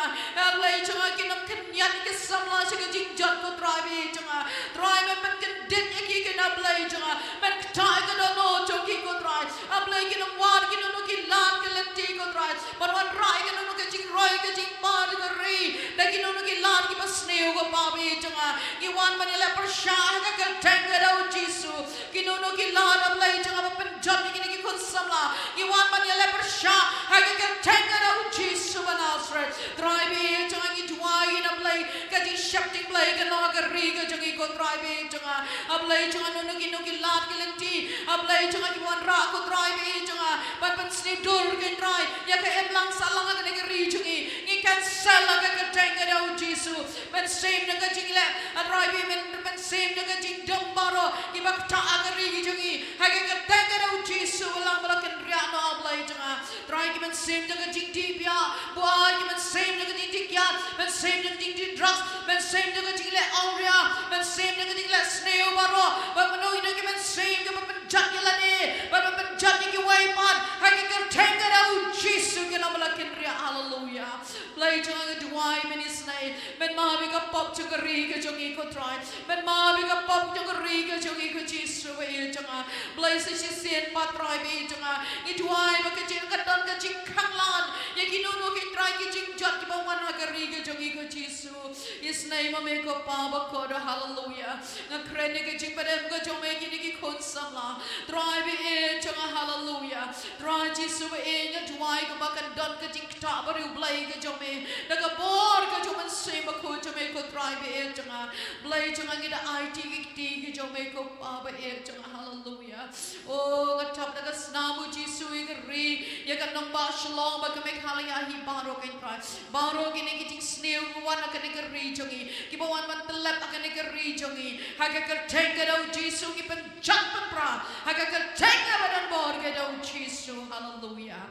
blai jonga ki nam kan yan ki samla sa ga jing jat ko try be jonga try men kan dit ki ki na blai jonga men tai ka no jongi ko try ablai ki nam war ki no ki lat ki lenti ko try but one rai ki no ki jing roi ki jing mar ki ri da ki no ki lat ki pasneu ko pa be jonga ki wan man la persha ka ka tang ka dau jisu ki no ki lat ablai jonga ba pen jot ki ki kon samla ki wan man la persha ha ka tang ka dau jisu banasret try be jonga ki duai na ablai ka ji shapting blai ka no ka ri ka jongi ko try be jonga ablai jonga no ki lat ki lenti ablai jonga ki wan ra ko try be jonga ban ban sni dur ke try ya ka em lang salang ka ne ri jongi ni kan sala ka tang ka dau jisu ban same na ka jing la try be men same na ka jing dong baro ki bak ta ka ri jongi ha ka tang ka dau jisu lang bala kan ria no ablai jonga try ki man same jaga jing ti pia boy ki man same jaga jing ti kya man same jaga jing ti drugs man same jaga jing le auria man same jaga jing le sneo baro but man no ina ki man same jaga man jat ki lani but man jat ki way man ha ki kar thenga da Jesus ki namala kin ria hallelujah play jaga duai man is nay man ma bi ka pop jaga ri ka jongi ko try man ma bi ka pop jaga ri ka jongi ko Jesus wa il jaga play se si sen pa try bi jaga ni duai ba ka jing ka don ka jing khang lan ye ki no no ki try ki jing jat ki ba wan ha ka ri ka jongi ko Jesus is nay ma me ko pa ba ko da hallelujah na Kren ni ka jing ba dem ka jong me ki ni ki khon sam la try bi e jaga hallelujah try Jesus wa e nga duai ka ba kan don ka jing ta ba ru play ka jong me da ka bor ka jong man se ma ko jong me ko try bi e jaga play jaga ngi da IT ki ti ki jong me ko pa ba e jaga hallelujah oh ka tap da ka snamu Jesus i ka ri ya ka nong ba shalom ba ka me khala ya hi ba ro ka try ba ro ki ni ki jing sneu wan ka ni ka ri jongi ki ba wan man telap ka ni ka ri jongi ha ka ka teng ka do Jesus ki pen chat pa pra ha ka ka teng ka ba dan bor ka do Jesus hallelujah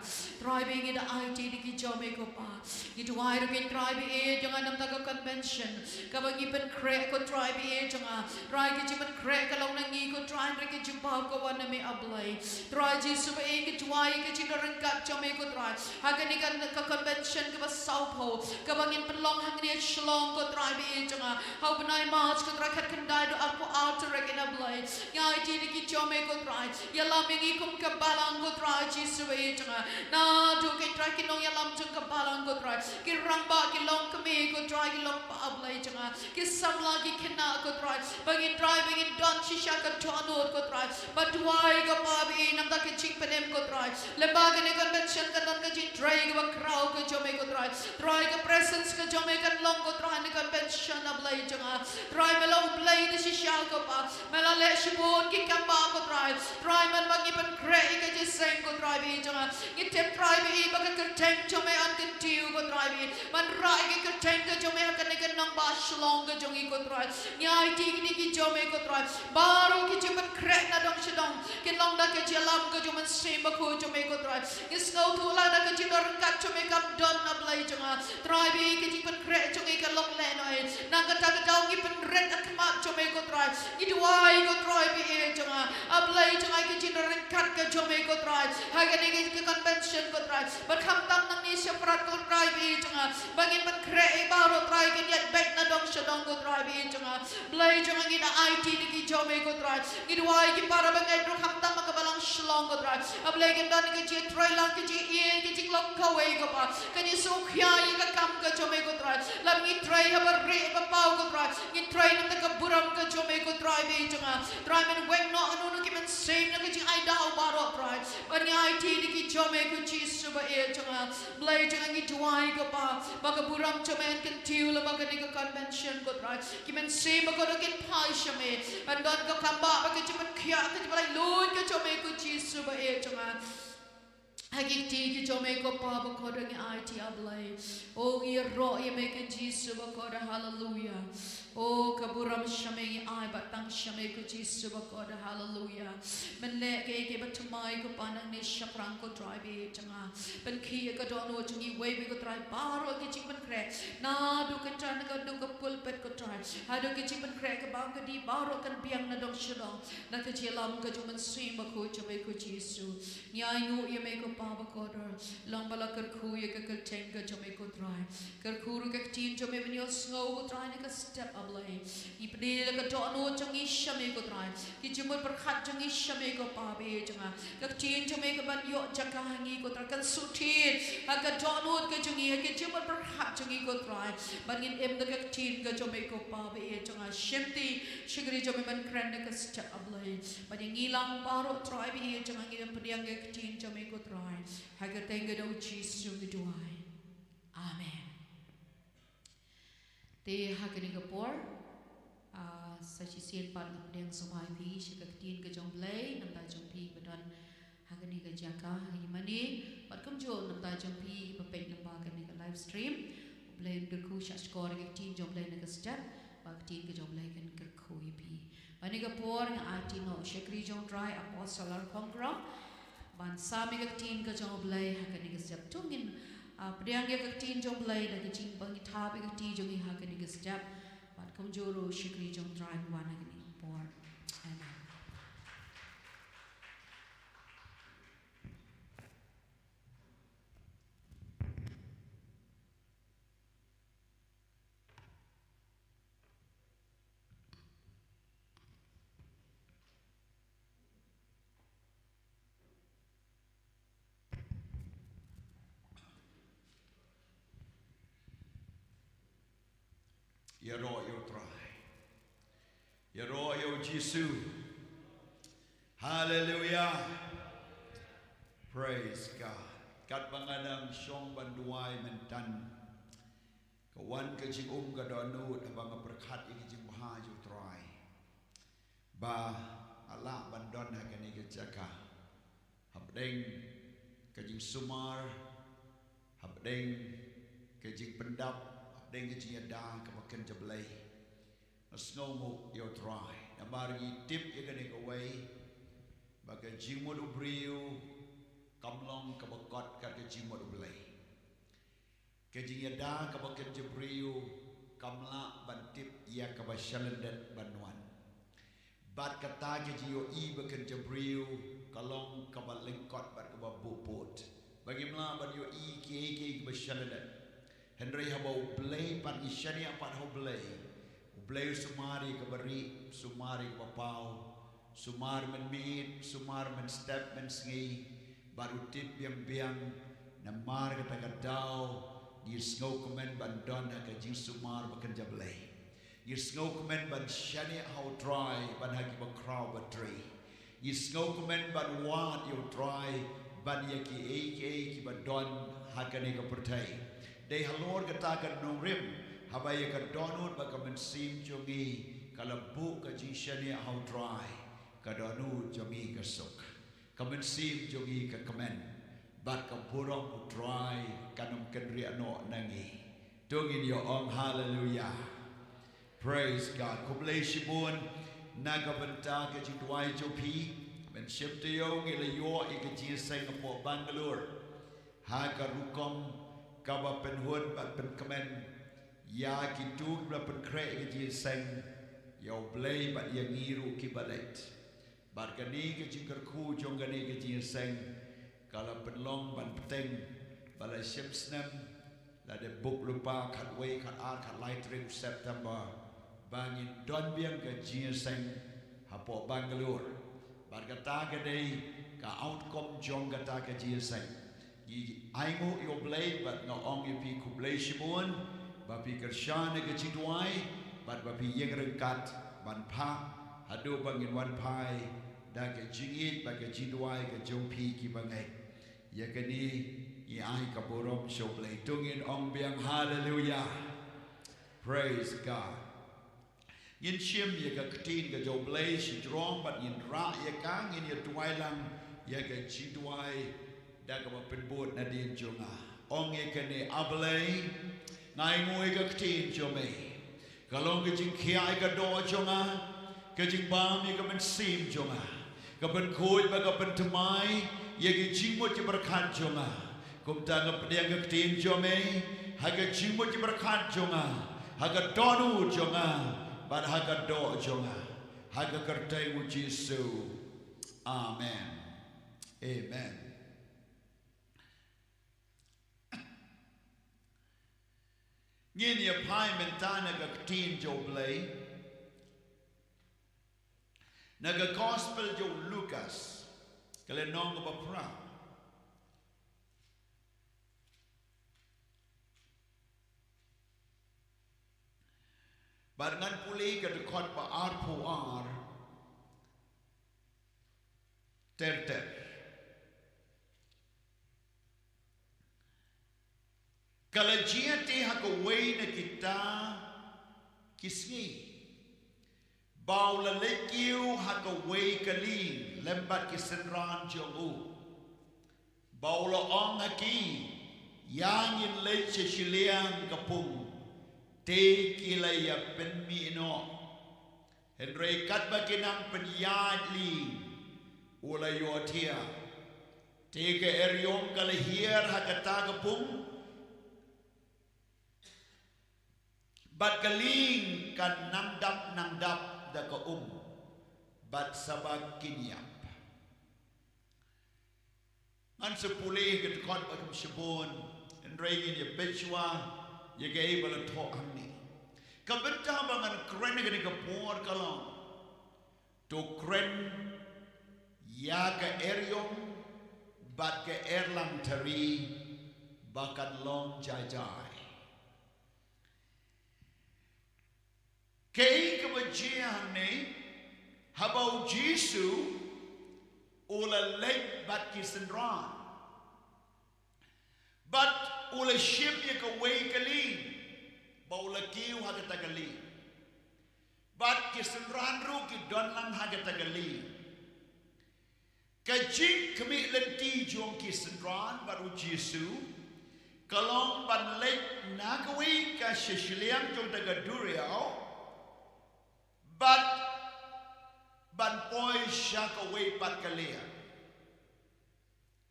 driving in the IT di ki jong me ko pa ki duai ro ki drive e jangan nam ta ka convention ka ba ki pen crack ko drive e jangan try ki jiman crack ka long na ngi ko try re ki jumpa ko wan na me ablai try Jesus ba e ki duai ki jing ren ka jong me ko try ha ka ni ka convention ka ba south ho ka ba ngin pen long hang ni shlong ko drive e jangan how banai march ko try khat kan dai do alpo outer re ki na blai ya IT di ki jong me ko try ya la me ngi kum ka balang ko try Jesus ba e jangan na do ki try ki long ya lam jung ka balang ko try ki rang ba ki long ka me ko try ki long pa ablai jangan ki samla ki kena ko try bagi driving in don shisha ka tonot ko try but why ka pa bi nam da ki ching penem ko try le ba ka ni convention ka don ka ji try ka crowd ka jo me ko try ka presence ka jo me ka long ko try ni convention ablai jangan try me long play ni shisha ko pa me la le shibon ki ka ba ko try man bagi pen cray ka ji sing ko try bi jangan ni tem try bi ba ka teng jo me an kan tiu ko try bi man rai ka teng ka jo me ka ni ka nang ba shlong ka jo ngi ko try nyai ti ni ki jo me ko try baru ki ji pen cray na dong shadong ki long da ka ji lam ka jo man sim ba ko jo me ko try ni snow tu la da ka ji dor ka jo me ka don na blai jangan try bi ki ji pen cray jo ngi ka long le noi na ka ta ka dong ki pen red ak ma jo me ko try ni duai ko try bi e jangan ablai jangan ki ji dor kat ka jo me ko try ha ka ni ki convention ko try but kham tam nang ni seprat ko try bi jangan bagi pen cray baru try ki yet back na dong shadong ko try bi jangan blai jangan ni da IT ni ki jo me ko try ni duai ki para bangai ro kham tam ka balang shlong ko try ablai ki dan ki ji try lang ki ji e ki ji long ka we ko pa ka ni so khya yi ka kam ka jo me ko try lam ni try ha ba re ba pau ko try ni try nam ta ka buram ka jo me ko try bi jangan try men weng no anu no ki men same na ki ji ai da ba ro try but ni IT ni ki jo me ko ji su ba e jangan blai jangan ni duai ko pa ba ka buram jo men kan tiu la ba ka ni ka convention ko try ki men same ba ko kin pai shame and don ka kam ba ka ji men khya ka ji ba loi ka jo me ko ji su ba e jangan hagi ti ki jo me ko pa ba ko dang IT ablai o ye ro ye me ka ji su ba ko da hallelujah oh kaburam shame ai ba tang shame ko ji su ba ko da hallelujah men le ke ba thmai ko panang ne shaprang ko try be changa ben khi ka don no chungi we be ko try baro ki ching ben kre na du ka tran ka du ka pulpit ko try ha du ki ching ben kre ka bang ka di baro kan biang na dong shadong na ka che lam ka ju men sim ba ko chame ko ji su nyai nu ye me ko pa ba ko da long bala kar khu ye ka kal cheng ka chame ko try kar khu ru ka tin chame ben yo snow ko try ne ka step ablai I pedil ka do no chang I shame ko try ki jumur par khat chang I shame ko pa be changa ka tin chame ka ban yo jaka hangi ko try kan sutin ha ka do no ka chang I ki jumur par khat chang I ko try ban in em da ka tin ka chame ko pa be changa shimti shigri chame ban Kren ka step ablai ban ngi lang paro try be changa ngi pediang ka tin chame ko try ha ka tenga do Jesus ngi duai amen te hakani ka por sa chi sien pan ka deng somai pi shi ka tin ka jong blai nam ta jong pi badan hakani ka jaka hi mani pat kam jo nam ta jong pi pa pe nam ba ka ni ka live stream blai ka khu sha score ka tin jong blai na ka step ba tin ka jong blai kan ka khu hi pi mani ka por nga ati no shekri jong try apostle R Khongkrom ban sami ka tin ka jong blai ha ka ni ka sejap tungin priang ya ka tin jong blai da ka jing bang tha be ka ti jong ha ka ni ka sejap ban kom joro shikri jong trai wan ha ka ni por amen. Yaro yo try. Yaro yo Jesus. Hallelujah. Praise God. Kat banganang syong banduai mentan. Kawan kejing kadonut abang berkat kejing bahaj yo try. Ba Allah bandon hakani kejaka. Habdeng kejing sumar. Habdeng kejing pendap. Deng kejing ada kemakan jablay. Asnomo yo try. Namari tip ya kene kawai. Baga jimod ubriu kamlong kabakot kat kejing mod ublay. Kejing ada kemakan jabriu kamla bantip ya kabashalandat banwan. Bat kata kejing yo I bakan jabriu kalong kabalengkot bat kababuput. Bagaimana ban yo I ke kabashalandat. Henry habau blay pan isyani apat hau blay. Blay sumari kabari, sumari kabapau, sumar men meet, sumar men step men sengi, baru tip biang namar kata kadau, yisngau komen bandon kajing sumar bakan jablay. Yisngau komen ban syani hau dry ban hagi bakrau batri. Yisngau komen ban wat yo dry ban yaki ki bandon hakani kapertai. Dei halor katakan nurim habaya ka donut baka mensim jongi kalabu ka jishani how dry ka donut jongi ka sok ka mensim jongi ka kamen bat ka burong dry kanum kendri ano nangi tungin yo ong hallelujah praise God kublay shibun naga benta ka jidwai jopi men shiptayo ngila yo ika jisay ngapo Bangalore ha ka rukom kaba penhun bat penkemen ya kitu bat penkre ke seng yo blay bat yang ngiru kibalet bat kani ke jingkerku jong kani ke seng kala penlong ban peteng bala shipsnem la de book lupa kat way kat art kat light ring September bangin don biang ke seng hapo Bangalore bat kata ke dei ka outcome jong kata ke seng Aimu yo blay but no ong yo pi kublay shibun bapi kershane ke chidwai but bapi yeng rengkat ban pa hadu bangin wan pai da ke jingit ba ke chidwai ke jompi ki bangai ya kani i ai ka borom show blay tungin ong biang hallelujah praise God yin shim ya ka ktin ka jo blay shidrong but yin ra ya kang yin ya tuai lang ya ke chidwai daga penbut nadin jonga ong ekane ablay ngai ngoi ka ktin jome kalong ke jing khiai ka do jonga ke jing bam ye ka men sim jonga ka ben khoi ba ka ben tmai ye ke jing mo ti berkat jonga kum ta ka pediang ka ktin jome ha ka jing mo ti berkat jonga ha ka donu jonga ba ha ka do jonga ha ka kertai mu Jesu amen amen. Ngini apai mentana ka ktin jo blay naga gospel jo Lucas kale nong ba pra barangan puli ka dekot pa R ter kalau jiati hakaway na kita kisngi bau la lekiu hakaway kaling lembat kisenran jongu bau la ong haki yang in lech shiliang kapung te kilaya penmi no henry kat bakinang penyad li ula yotia Tiga eriong kalahir hagata gapung. Bat galing kan nangdap da ka bat sabag kinyap. An sepulih ke dekot bagam syabun en regin ya bechwa ya gay bala tok hamni. Kabenta bangan kren ke kapor kalong. To kren ya ka eriong bat ke erlang tari bakat long jaijai. Kay kebajian ni habau Jisu ula lek bat kisendran bat ula ship ya ka way kali ba ula kiu hagata kali bat kisendran ru ki don lang hagata kali kajing kami lenti jong kisendran baru Jisu kalong ban lek nagawi ka shishliam jong daga duriao but ban poi syak away pat kalia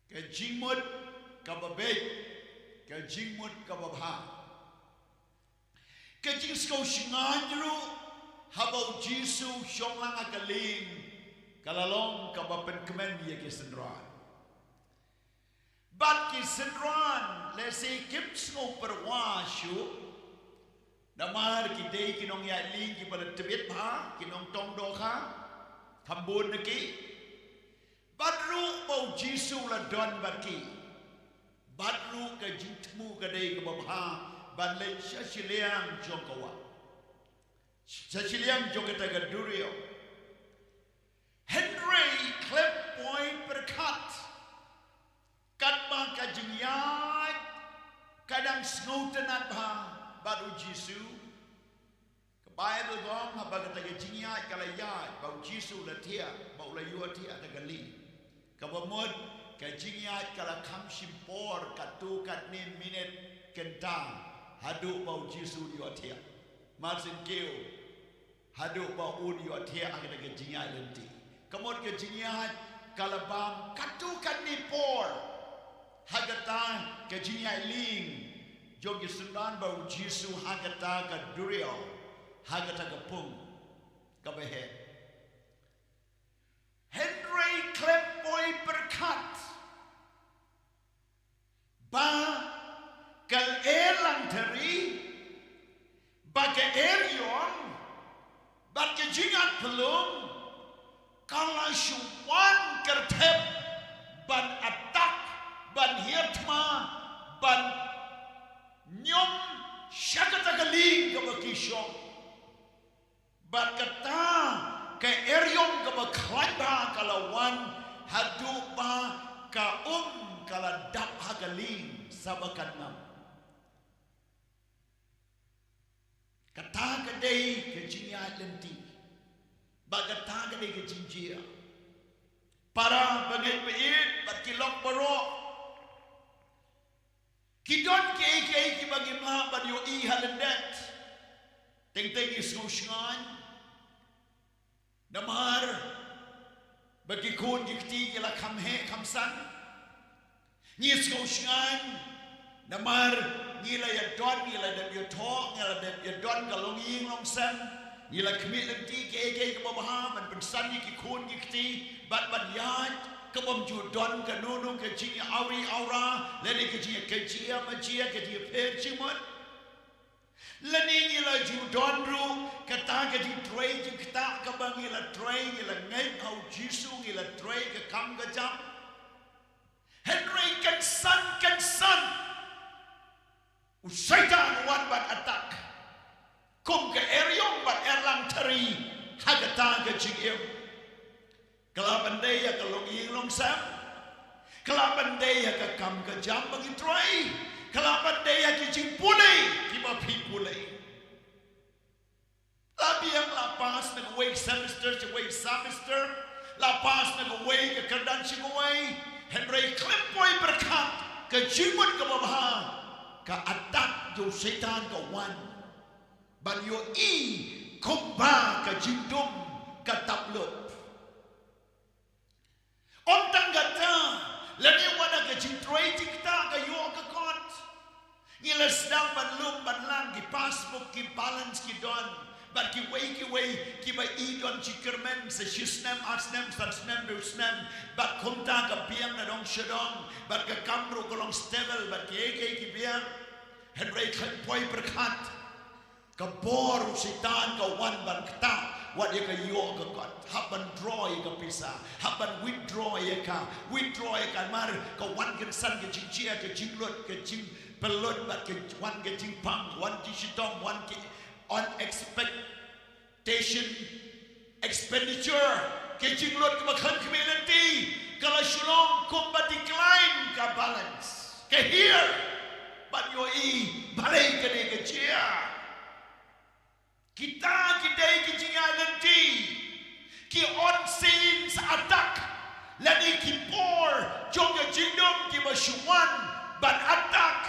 ke jingmut ka babek ke jingmut ka babha ke jing sko shinganru habau Jisu shonglang akaling kalalong ka bapen kemen ye ke sendran but ke sendran le se kip sko perwashu Namar kita kinong ya ling ki pada tebet ha kinong tong do kha thambun ki badru bau Jisu la don baki badru ka jitmu ka dei ka babha ban le shashiliam jongkawa shashiliam jongata ka durio Henry clip point perkat kat ba ka jingyat kadang snoutenat ba baru Jisu ke Bible gom habang kata jingyat kalayat bau Jisu latia bau layu atia ada gali ke bamud ke jingyat kala kam simpor katu kat nin minit kentang hadu bau Jisu di atia marsin keu hadu bau di atia ada ke jingyat lenti kemud ke jingyat kala bam katu kat ni por hagata ke jingyat ling Jogi sendan bau Jisu hagata ka durio hagata ka pung ka behe Henry Klepoi berkat ba kal erlang teri ba ke eriong ba ke jingat pelung kala syuwan kertep ban atak ban hirtma ban nyom syakata galing ka bakisyo bat kata ka eriong ka baklaiba kalawan hadu ba ka kala dap hagaling sabakan nam kata ka dei ka jinya lenti ba kata ka dei ka jinjia para bagay pait bat kilok barok Kidon ki bagi maha badi yo I halendet teng isnusngan namar bagi kun gikti gila kamhe kamsan ni isnusngan namar ngila ya don ngila da yo to ngila da ya don galong ying long san ngila kmi lenti ki babaha man pensan ki kun gikti bat yat kabam ju don ka nunu ka jinga auri aura leni ka jinga ka jia majia ka dia per chimot leni ngila ju don ru ka ta ka di tray ju kita ka bangila tray ngila ngai au Jisu ngila tray ka kam ka jam Henry kan san usaitan wan bat atak kum ka eriong bat erlang tari hagata ka jinga Kelaban ya kalau ing long sam, kelaban ya ke kam ke jam bagi try, kelaban ya ke jing pulai, kiba pi pulai. Labi yang lapas nang wake semester, lapas nang wake ke kerdan singawai, Henry Klepoi berkat ke jimut ke babah, ke atak jo setan ke wan, ban yo I kumba ke jindum ke tablut. Om tanggata, lagi ki ba I don chikermen se shisnem asnem sansnem busnem bat konta ka piang na dong shadong bat ka kamru ko long stevel bat ki piang Henry kan poi berkat ka bor sitan ka wan ban kta what you can yo ka God haban draw ka pisa haban withdraw ka mar ka wan kan san ka chia ka jinglot ka jing pelot bat ka wan ka jing pang wan ki shitong wan ki unexpectation expenditure ka jinglot ka makan community kala shulong kumba decline ka balance ka here but yo balai ka ni ka chia kita ki jinga nanti ki on scene sa attack lani ki por jong ya jingdom ki bashuan ban attack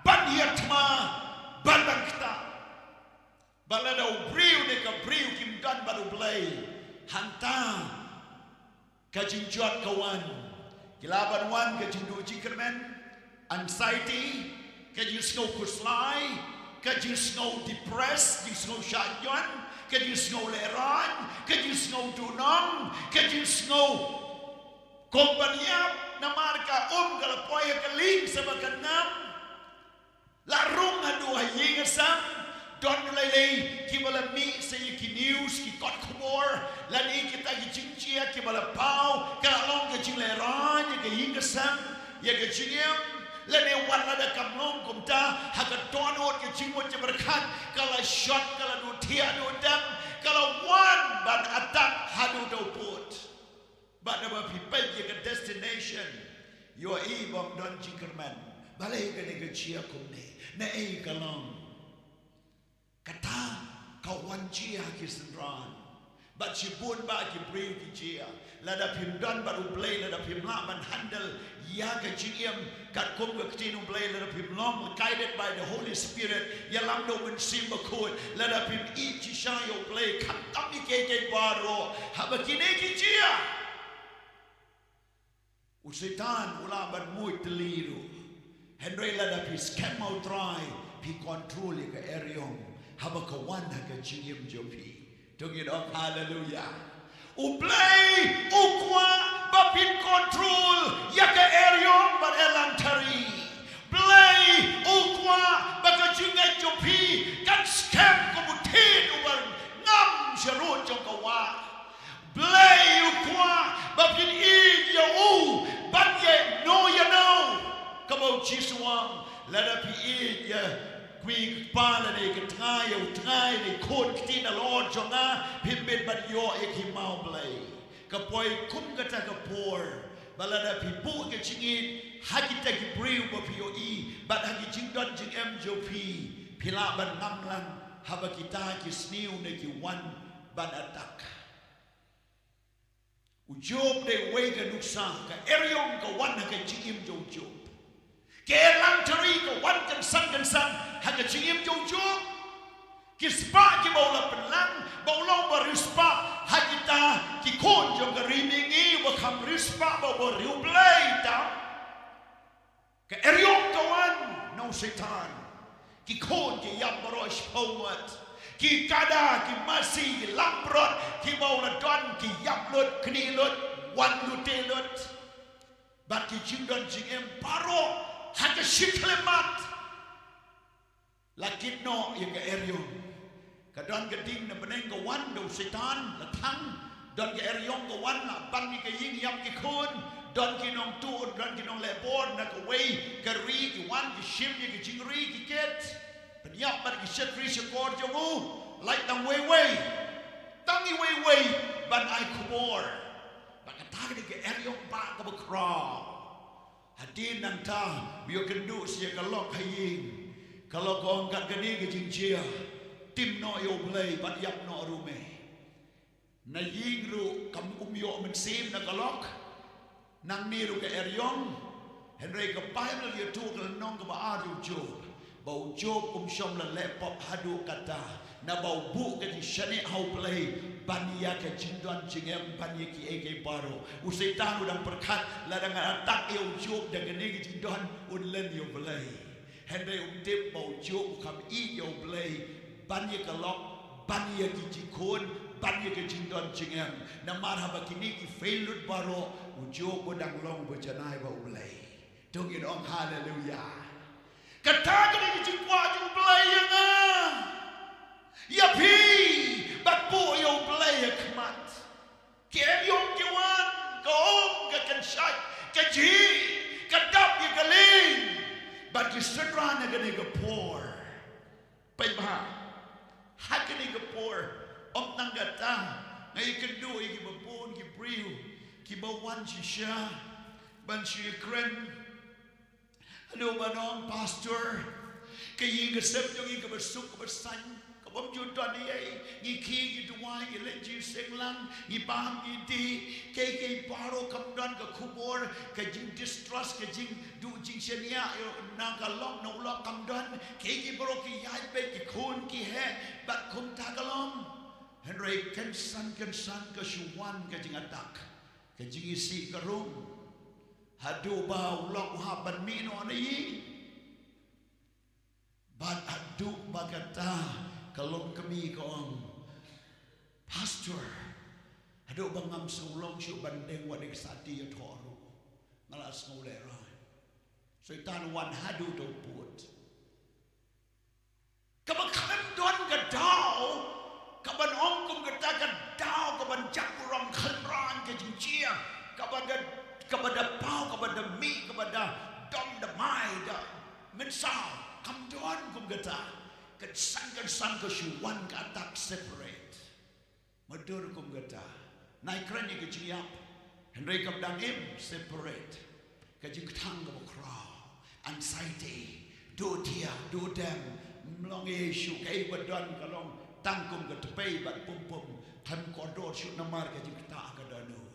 ban yatma ban kita balada ubriu ne ka briu kim dan baru play hanta ka jinjot kawan kilaban wan ka jindu jikermen anxiety ka jisno kuslai Can you snow depressed? Can you snow shotgun? Can you snow leran? Can you snow dunong? Can you snow kompanyap na marka kalapoy kaling sa maganam? Larong adu hayingasam don lay kibala mi sa ki news ki kot kumor lani kita ki jingchia kibala pau kalong ka jingleran ya ka yingasam ya ka jingyam Lene wala da kamlong kumta haga donot ke jingwot je berkat kala shot kala do tia do dam kala one ban attack hadu do put but never people je ke destination yo bom don jinkerman balai ke ne ke chia kumne na kalong kata kawan chia ki sendran but si bun ba ki bring ki chia lada pim don baru play lada pim la ban handle ya ka jingem kat kum ka tinu play lada pim long guided by the Holy Spirit ya lam do men sim ba khot lada pim I chi sha yo play khat tam ni ke baro haba kine ki chia usetan ula ban mui teliru Henry lada pim scam out try pi control ka eriong haba ka wan ka jingem jopi tung it up hallelujah Uplay, ukwa, bapin control, yaka eriong but elantari. Play, ukwa, baka jinga jopi, kan scam komutin uban ngam sharut jongkawa. Play, ukwa, bapin ya but ye no ya no. Kamo chiswang, let up ya. Quy pa là này cái thai này khôn cái tin là Lord cho nga phim bên bát yo ek himau play cái boy kum cái ta cái poor balada pi bu cái ching in hakita cái brew ba pi yo but hagi ching don ching em jo pi la ban nam lang haba kita ki sniu ne ki one ban attack u job de way cái nuksa cái eriong cái one cái ching im jo job cái lang tari cái one cái san haka chingim jong ki spa ki bola penlang bola barispa hakita ki kon jong rimingi wa kham rispa ba bo riu play ta ka eriong kawan no setan ki kon ki yam barosh pomat ki kada ki masi ki lambrot ki bola don ki yap lut kni lut wan lutelot bat ki chingdon chingem paro haka shiklemat Lakit no yang ke eriong kadon geding na beneng ke wan do setan la thang don ke eriong ke wan la ban ni ke ying yap ke khon don ki nong tu don ki nong le bon na ke wei ke ri ki wan ki shim ki jingri ki ket pen yap ban ki shet ri shkor jomu like tang wei tangi wei ban ai kubor ba ka ta ke eriong ba ka ba kra hadin nang ta bio kendu sia ka lok haying Kalau kau angkat geni ke jinjia, tim no yo play, bat yap no rume. Na yingru kam umyo mensim na kalok, nang niru ke eriong, Henry ke paham la dia tu ke nong ke ba adu job, bau job shom la lepop hadu kata, na bau bu ke di shane how play, bania ke jindon jingem bania ki eke baro, usetan udang perkat, ladang atak yo job dan geni ke jindon unlen yo play. Henry tip bau job kam I yo play banyak kalok banyak kijikon banyak kijindon cingem namar haba kini ki failut baro ujo bodang long bojanai ba ublay dongin ong haleluya kata kini kijikwa ju ublay nga ya pi bat po yo ublay kmat kem yong kiwan kom ka kanshai ka ji ka dap ya galing bat ki sedra na gani ga por pai ba hakini ga por om nanggata ngai kedua ki babon ki priu ki bawan shisha ban shi Kren alo banong pastor kayi gesep jong ki besuk ke besan ke bom jutan ni ngi ki ki duai ki lenji senglang ngi pam ki ti ke paro kamdan ke kubor ke jing distrust ke jing du jing senia na ka long no lo kamdan ke bro ki yai pe ki khun ki he bat kum tagalom Henry kensan ke syuwan ke jing atak ke jing isi kerung hadu bau lok haban mino ni bat adu bagata kalau kami kong pastor hadu bangam sulong syu bandeng wadik sati ya thoru ngalas ngulera setan wan hadu do put kabakhan don gadau kaban ongkum katakan dau kaban jakurang khanran ke jinjia kabada pau kabada mi kabada dom da mai da mensau kamdon kum kata kesan ke syuwan ke atak separate madur kum kata naik Kren ke jiap Henry kabdang im separate ke jing tang ke crowd anxiety do dia do them mlong Yesu kai badon kalong tangkum ke tepai bat pum han kodor syuk namar ke jing ta ke danut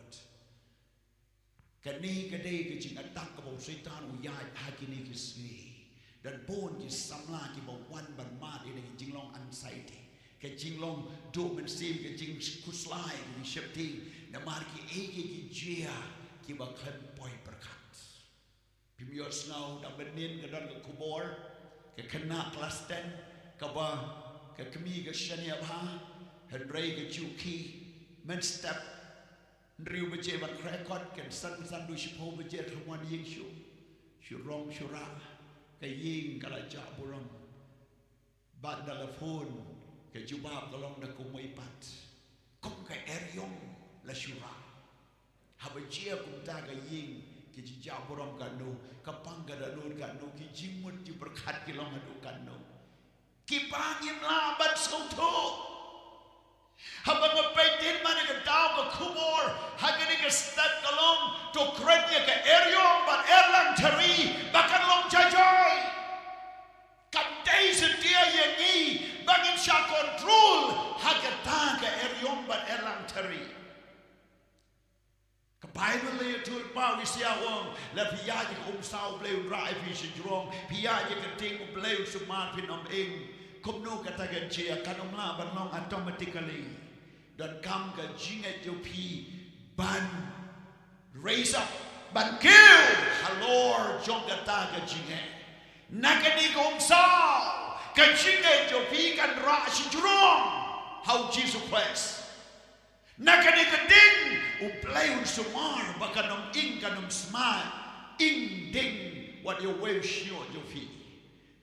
kani kedai ke jing atak ke bau setan uyai hakini ke sui dan pun ki samla ki bau wan ban mat ini ke jing long anxiety ke jing long do men sim ke jing kuslai ke syepti namar ki ki jia ki bakhan poi berkat pimiot snau da benin ke dan ke kubor ke kena kelas 10 ke ba ke kami ke shania ba Henry ke chuki men step riu beje bat record ken san du shipo beje thwan ying shu rong shura ke ying kala ja buram bat dala phone ke jubab kalong da kumai pat kom ke eriong la shura habeje kum ta ke ying ke ja buram kanu kapang ga danun kanu ki jimut ji berkat ki long adu kanu ki pangin la bat sauto habang paitin man ke daw ke kubor hagani ke step kalong to Kren ke eriong bat erlang teri bakan long jaijai kam dai sedia yengi bangin sha control hagata ke eriong bat erlang teri ke Bible le tu pa wi sia wong la pia ji sao bleu rai pi sejrong pia ji ke ting bleu sumat pin om ing kumno katakan cia kanomla banong automatically dan kam ke jinget jopi ban raise up ban kill halor jong kata ke jinget nakani komsau ke jinget jopi kan ra sejrong how Jesus Christ nakani keding uplay sumar bakanom ing kanom smart ing ding what your way sure jopi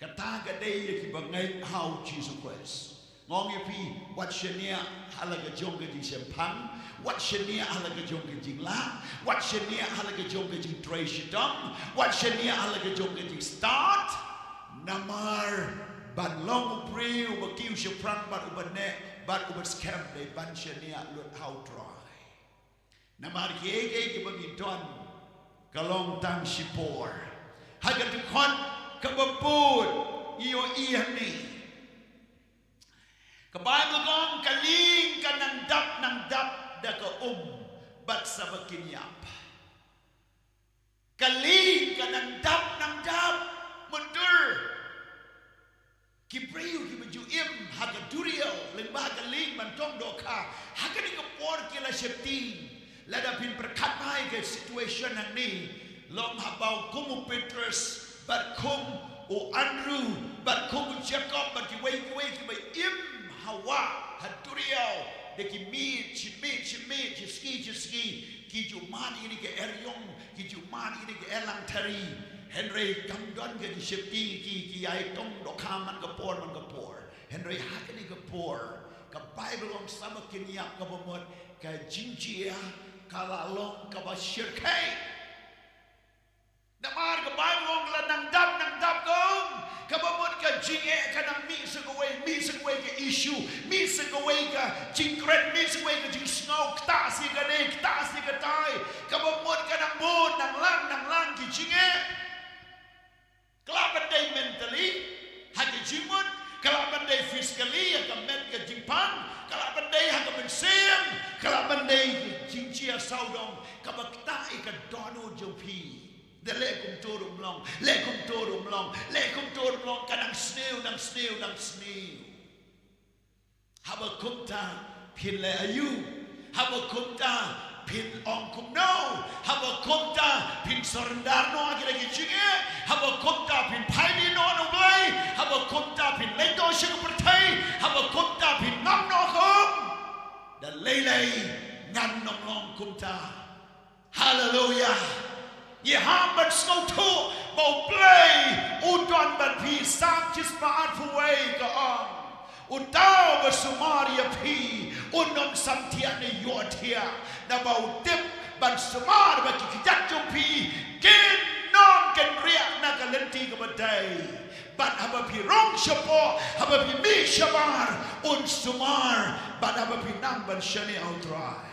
kata gadai ki bangai how Jesus Christ ngong pi wat shenia halaga jong ke jing sempang wat shenia halaga jong ke jing la wat shenia halaga jong ke jing tray shidam wat shenia halaga jong ke jing start namar ban long priu bakiu sheprang bat ubane bat ubat scam dai ban shenia lut how try namar ki bagi don kalong tang shipor haga tukon kabapun iyo ni ke Bible gong kaling ka nang dap da ka bat sa bakinyap kaling ka nang dap mundur kibriu ki baju im haga duriyo lembah kaling mantong doka haga ni kapor kila septi lada pin berkat mai ke situation ni lom habau kumu Petrus bat kum o Andrew bat kum Jacob bat ki wei ki im Hawa Haturiao Deki meet ski Kijuman ini ke eriong Kijuman ini ke elang tari Henry kamdon ke di shifting ki ai tong dokaman ke por Henry hakani ke por ke Bible ong sama kiniap ke bomot ke jinjia kalalong ke basyirkai namar ke Bible ong la nang dap gong ke bomot ke jinge ke nang mi segawai ke issue mi segawai ke jingkret mi segawai ke jing snow kta si ke tai ke bomot ke nang bon nang lang ki jinge kelaban day mentally hagi jimut kelaban day physically hagi men ke jingpang kelaban day hagi bensem kelaban day jingcia saudong kabakta ika dono jopi de lekum torum long kanang snew haba kumta pile ayu haba kumta pin ong kum no haba komta pin sorendar no agi jinge haba komta pin paini no no blai haba komta pin leto shing pertai haba komta pin nam no kum dan lelei ngan nom long kumta hallelujah ye hambat snow to bo play udon bat pi sam chis paat fuwei ka ong Utau bersumaria pi unom samtiane yotia na bau tip ban sumar bagi kijat jupi kin non ken riak na kalenti ke badai ban haba pi rong syapo haba pi mi syamar un sumar ban haba pi nang ban syani outrai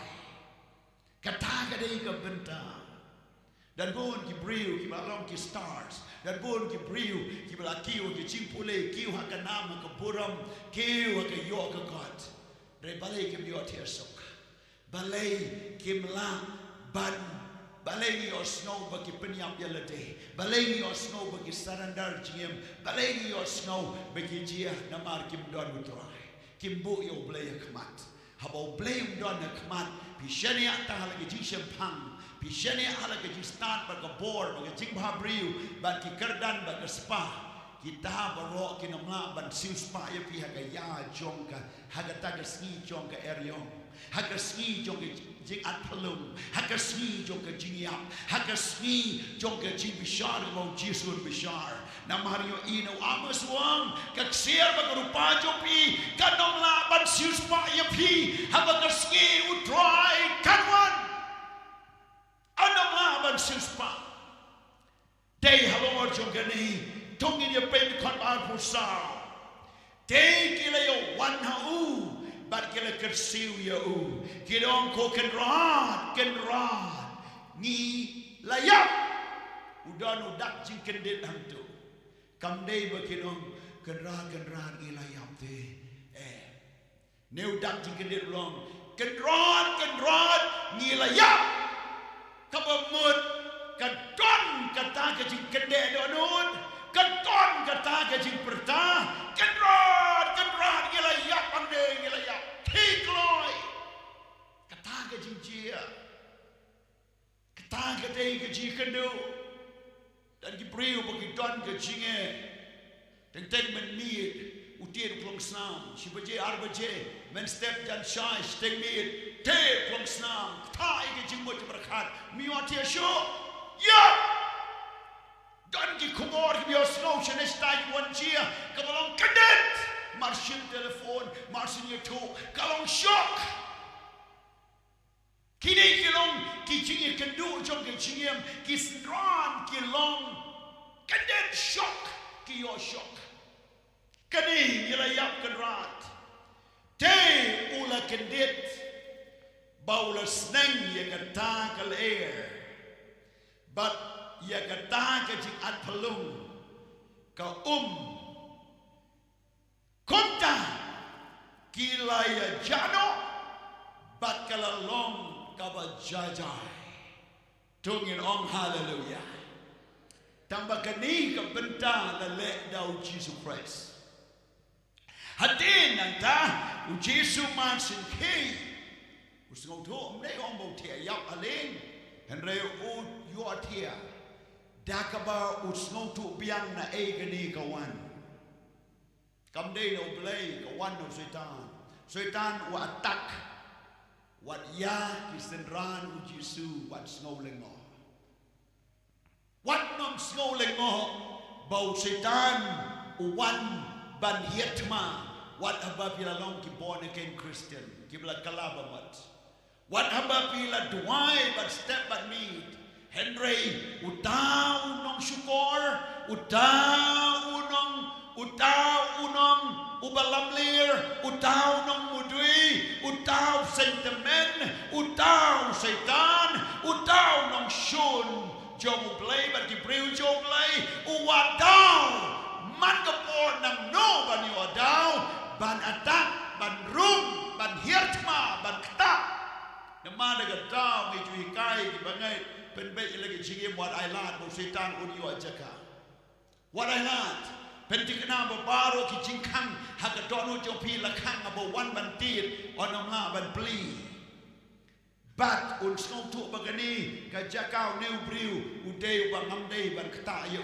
kata kadai ke bentang dan pun ki briu ki balong ki stars dan pun ki briu ki balakiu ki cimpule kiu haka nama ke buram kiu haka yo ke god re balai ki yo tia sok balai ki mla ban balai yo snow bagi penyap ya lede balai yo snow bagi sarandar jiem balai yo snow bagi jia namar kim don utrai kim bu yo blay khmat habau blay don khmat pi shani ta lagi jisem pang Pishani ala ke start baga bor baga jingha briu ban ki kerdan baga spa kita baro ki namla ban sil spa ya pi haga ya jongka haga taga ski jongka eriong haga ski jongka jing at palum haga ski jongka jingyap haga ski jongka jing bishar mo jisun bishar namario ino amas wang kak siar baga rupa jopi kanamla ban sil spa ya pi haga ski utrai kanwan Anam ban sispa. Day halor jogani. Tongin ya pen kon ban pusau. Day kila yo wan hau. Bat kila kersiu ya u. Kidong ko ken rad. Ni layap. Udan udak jing kendit hantu. Kam day bakidong ken rad ni layap te. Ne udak jing kendit long. Ken rad ni layap. Kabamut kadon kata ke jing kende donun kadon kata ke jing perta kendrod ngilayak pande ngilayak tikloi kata ke jing jia kata ke dei ke jing kendo dan ki priu bagi don ke jinge teng men miet utien klong snam sibaje arbaje men step jan shai steng miet te klong snam tai ke jing mo berkat mioti sho ya dan ki kumor ki bios no chene stai one chia kabalong kadet marsin telefon marsin yoto kalong shock kini kilong ki jingi kendu jong ki jingem ki sndran ki long kadet shock ki yo shock kani yela yap kadrat te ula kadet Baula sneng ya kata kal air, but ya kata ke jing at palung ka konta kila ya jano but kalalong ka ba jaijai tungin ong hallelujah tambah kani ka benta la le dau Jesus Christ hadin nanta u Jesus man sin key Usngau tu mne ombo tia yap aling henre u yo tia dakaba usngau tu biang na e gani kawan Kamday no blay kawan no Satan wa attack wat ya kisenran u Jesu wat snowling mo. Wat nom snowling mo bau Satan uwan ban hietma wat haba pila long ki born again Christian kibla kalabamat. Wat haba pila duai but step but meet Henry utaw nong syukur utaw unong ubalamlir utaw nong mudwi utaw sentiment utaw Satan utaw nong syun jong ublay bat kibriw jong ublay uwadaw man kapor nang no ban uwadaw ban atak ban rum ban hirtma ban kta namada gadaw medyo hikay kibangay penbay ilagi jingim wat ailat bo Satan unyo ajaka wat ailat pentikna babaro ki jingkang hagadono jopi lakang abo wan bantit onomla ban pli bat un snow tu bagani ka jakau neu briu udeu bangamdei ban kta ya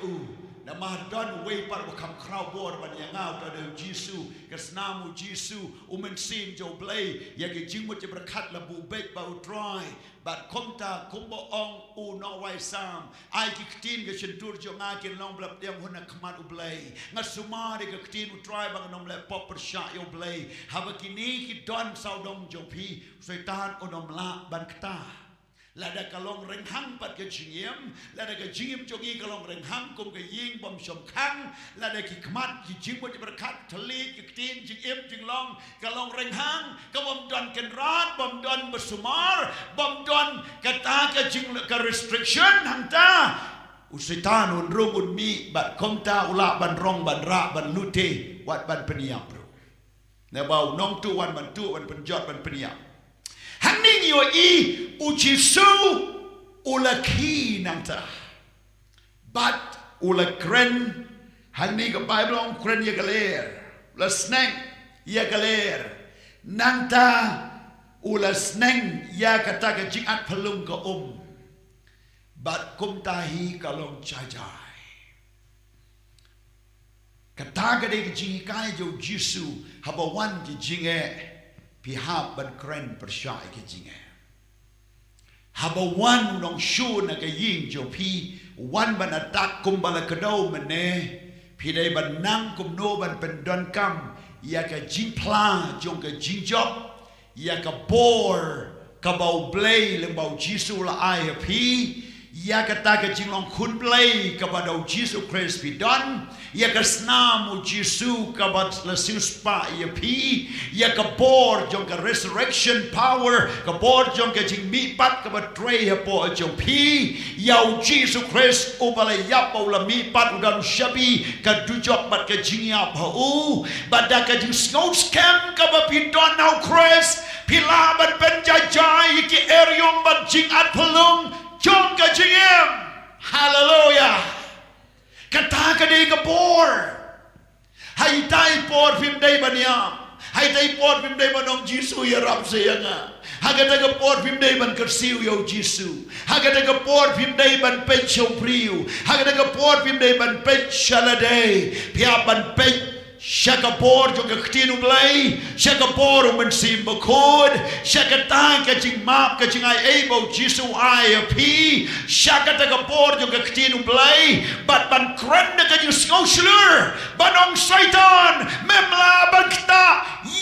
namah don way par bakam krau bor ban yangau ta de Jesu kasnamu Jesu umensin jo blay ya ke jingmut je berkat labu bet ba utrai bat komta kumbo ong u no wai sam ai ki ktin ke sentur jo ngakin long blap dem hona kmat u blay ngasuma de ke ktin utrai bang nom le pop persha yo blay haba kini ki don saudong jo pi Satan onom la ban kta lada kalong renghang pat ke jingiem lada ke jingiem jogi kalong renghang kum ke ying bom som khang lada ki kmat ki jingmut berkat thali ki ktin jingiem jinglong kalong renghang ka bom don ken rat bom don bersumar bom don kata ke jing ke restriction hangta Satan un rum un mi bat komta ula ban rong ban ra ban lute wat ban peniap bro na bau nong tu wan ban tu wan penjot ban peniap Hangning yo I ujisu ulaki nangta. But ula Kren hangning ka Bible on Kren ya galer. Ula sneng ya galer. Nangta ula sneng ya kata ka jingat pelung ka But kumtahi kalong jaijai. Kata ka de ka jingikai jo Jesu habawan ki jinge. Pihak ban Kren persyai ke jinge. Haba wan nong shu na ke ying jo pi wan ban atak kum bala kedau mene pi dai ban nang kum no ban pendon kam ya ke jing pla jong ke jing job ya ke bor ka bau blay leng bau Jesu la ai pi ya kata ke jing long kun blay ka badau Jesu Christ pi don ya ka snamu Jesu ka bad lesus pa ya pi ya ka bor jong ka resurrection power ka bor jong ka jing mi pat ka bad tray ha po jong pi ya Jesu Christ u bala ya pa ula mi pat udan shabi ka dujok bat ka jing ya pa u bada ka jing snow scam ka ba pi don now Christ pila ban ben jaijai ki eriong ban jing at pelung jong ka jingem hallelujah kata ka dei ka por hai tai por phim dei baniam hai tai por phim dei banong Jesu ya rap sayanga hagata ka por phim dei ban kersiu yo Jesu hagata ka por phim dei ban pe chou priu hagata ka por phim dei ban pe shalade pia ban pe Shakapor jo ka ktinu blay Shakapor men sim bakod Shakatang ka jing map ka jing ai abo Jesu ai api Shakata ka por jo ka ktinu blay but ban Kren na ka jing snowslur banong Satan memla ban kta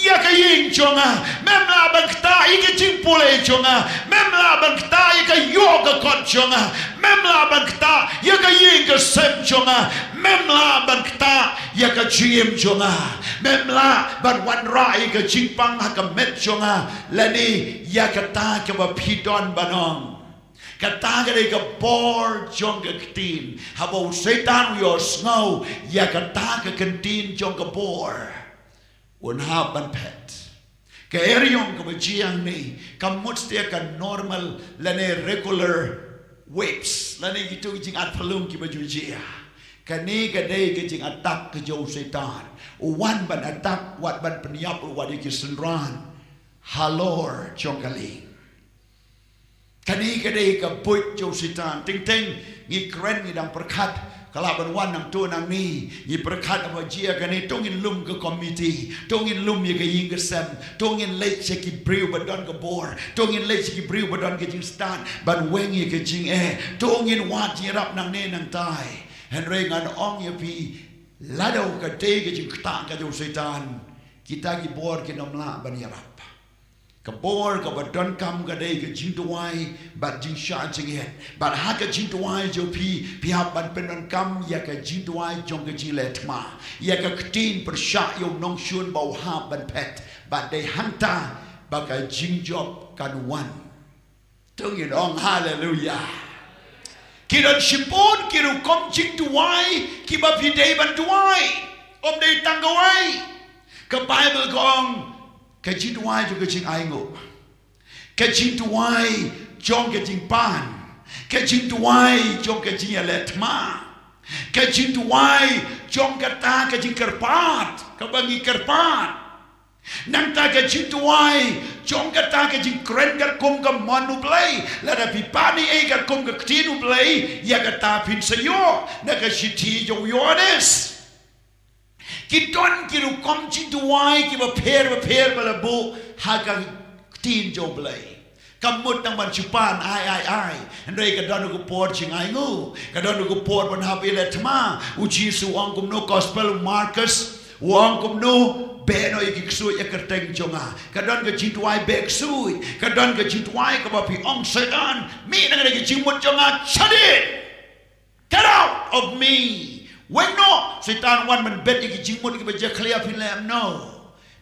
ya ka ying jonga memla ban kta ika jing pule jonga memla ban kta ika yoga kon jonga memla ban kta ya ka ying ka sem jonga memla ban kta ya ka jing jonga memla ban wan rai ka jingpang ha ka met jonga lani ya kata ka ba pidon banong kata ka de ka bor jong ka ktin habo Satan yo snow ya kata ka kantin jong ka bor un ha ban pet ka eriong ka bajiang ni ka mutstia ka normal lani regular waves lani gitu jing at palung ki bajujia kani ka day ka jing atak ka jo Satan wan ban atak wat ban peniap wat ki senran halor chongkali kani ka day ka puit jo Satan ting ting ngi Kren ni dang perkat kalaban wan nang tu nang ni yi perkat apa jia kan ni tongin lum ke komiti tongin lum ye ke ying ke sem tongin late che ki briu badon ke bor tongin late che ki briu badon ke jing stan ban weng ye ke jing tongin wat ji rap nang ne nang tai hen re ngan ong ye pi ladau ke te ke jing ta ke jo setan kita ki bor ke nom la ban ya rap kabor ka badon kam ka dei ka jing tuai bat jing sha jing het bat ha ka jing tuai jo pi ha ban pen don kam ya ka jing tuai jong ka jing let ma ya ka tin per sha yo nong shun bau ha ban pet bat dei hanta ba ka jing job kan wan tung yin ong hallelujah kiran shipon kiru kom jing tuai ki ba pi dei ban tuai om dei tang gawai ka bible gong cái chính tuai cho cái chính ai ngộ cái chính tuai trong cái chính pan cái chính tuai trong cái chính lệ ma cái chính tuai trong cái ta cái chính karpat các bạn nghĩ karpat nang ta cái chính tuai trong cái ta cái chính Kren cái công cái manu play là đã bị pani cái công cái tinu play ya cái ta pin sayo na cái shiti jo yodes Kiton kiru kom cintuai ki ba per bala bu haga tin jo blai kamut nang ban chupan ai ndai ka don ko por ching ai ngu ka don ko por ban hab ile tma uji su ong kum no gospel Marcus wong kum no be no iki ksui ekerteng jonga ka don ka cintuai be ksui ka don ka cintuai ka ba pi ong setan mi nang ki cimut jonga chadit get out of me when no Satan wan man bet ki jingmut ki baje clear pin lam no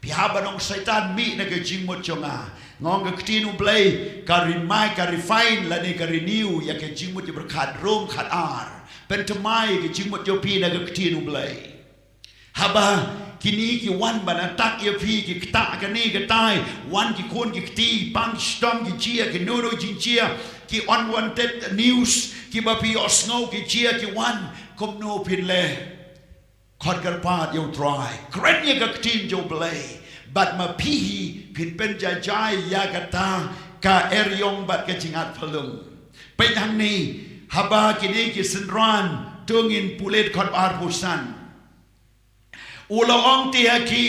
pi habanong Satan mi na ki jingmut chonga ngong ka ktinu blay ka remai ka refine la ni ka renew ya ki jingmut ki berkhat rom khat ar pen tamai ki jingmut jo pi na ka ktinu blay haba kini ki wan bana tak ya pi ki kta ka ni ka tai wan ki kon ki kti pang stom ki chia ki no jing chia ki unwanted news ki ba pi osno ki chia ki wan kom no pin le khot karpat yo try Kren ye ka tin jo blay bat ma pi pin pen jaijai ya kata ka eriong bat ka jingat phalung pe hang ni haba kini ki sinran tungin pulet khot ar pusan ulo ong ti haki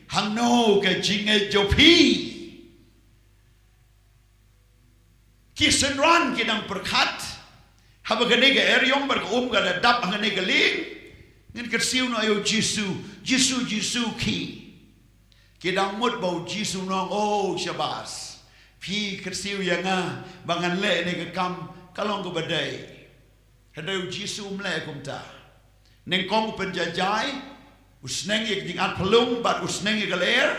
hang no ka jinge jo pi ki sinran ki dang perkhat haba gane ga eriong bar ko ga dap gane ga ling ngin kersiu no ayo Jisu ki dang mut bau Jisu no oh shabas pi kersiu yanga bangan le ne ga kam kalong ko badai hadau Jisu mle kumta neng kong pen jaijai usneng ye ding at pelung bat usneng ye galer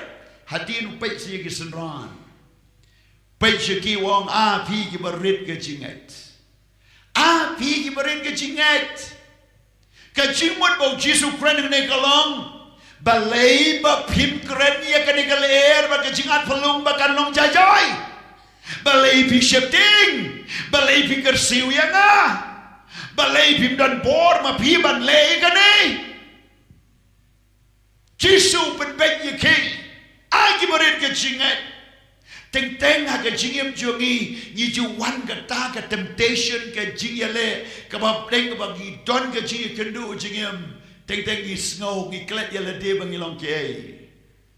hadin pe si ye senran pe ki wong a pi ki barit ke jinget pi ki berin ke jinget ke jingmut bau Jisu Kren ne kalong balai ba pim Kren ye ke ne galer ba ke jingat pelung ba kan long jaijai balai pi shifting balai pi kersiu yanga balai pi dan bor ma pi ban le ke ne Jisu pen bet ye ke ki berin ke jinget teng ha ka jingem jongi ni ju wan ka ta ka temptation ka jingyale ka ba teng ka ba gi don ka ji kendu jingem teng ni snow ni klet ya le de bang ilong ke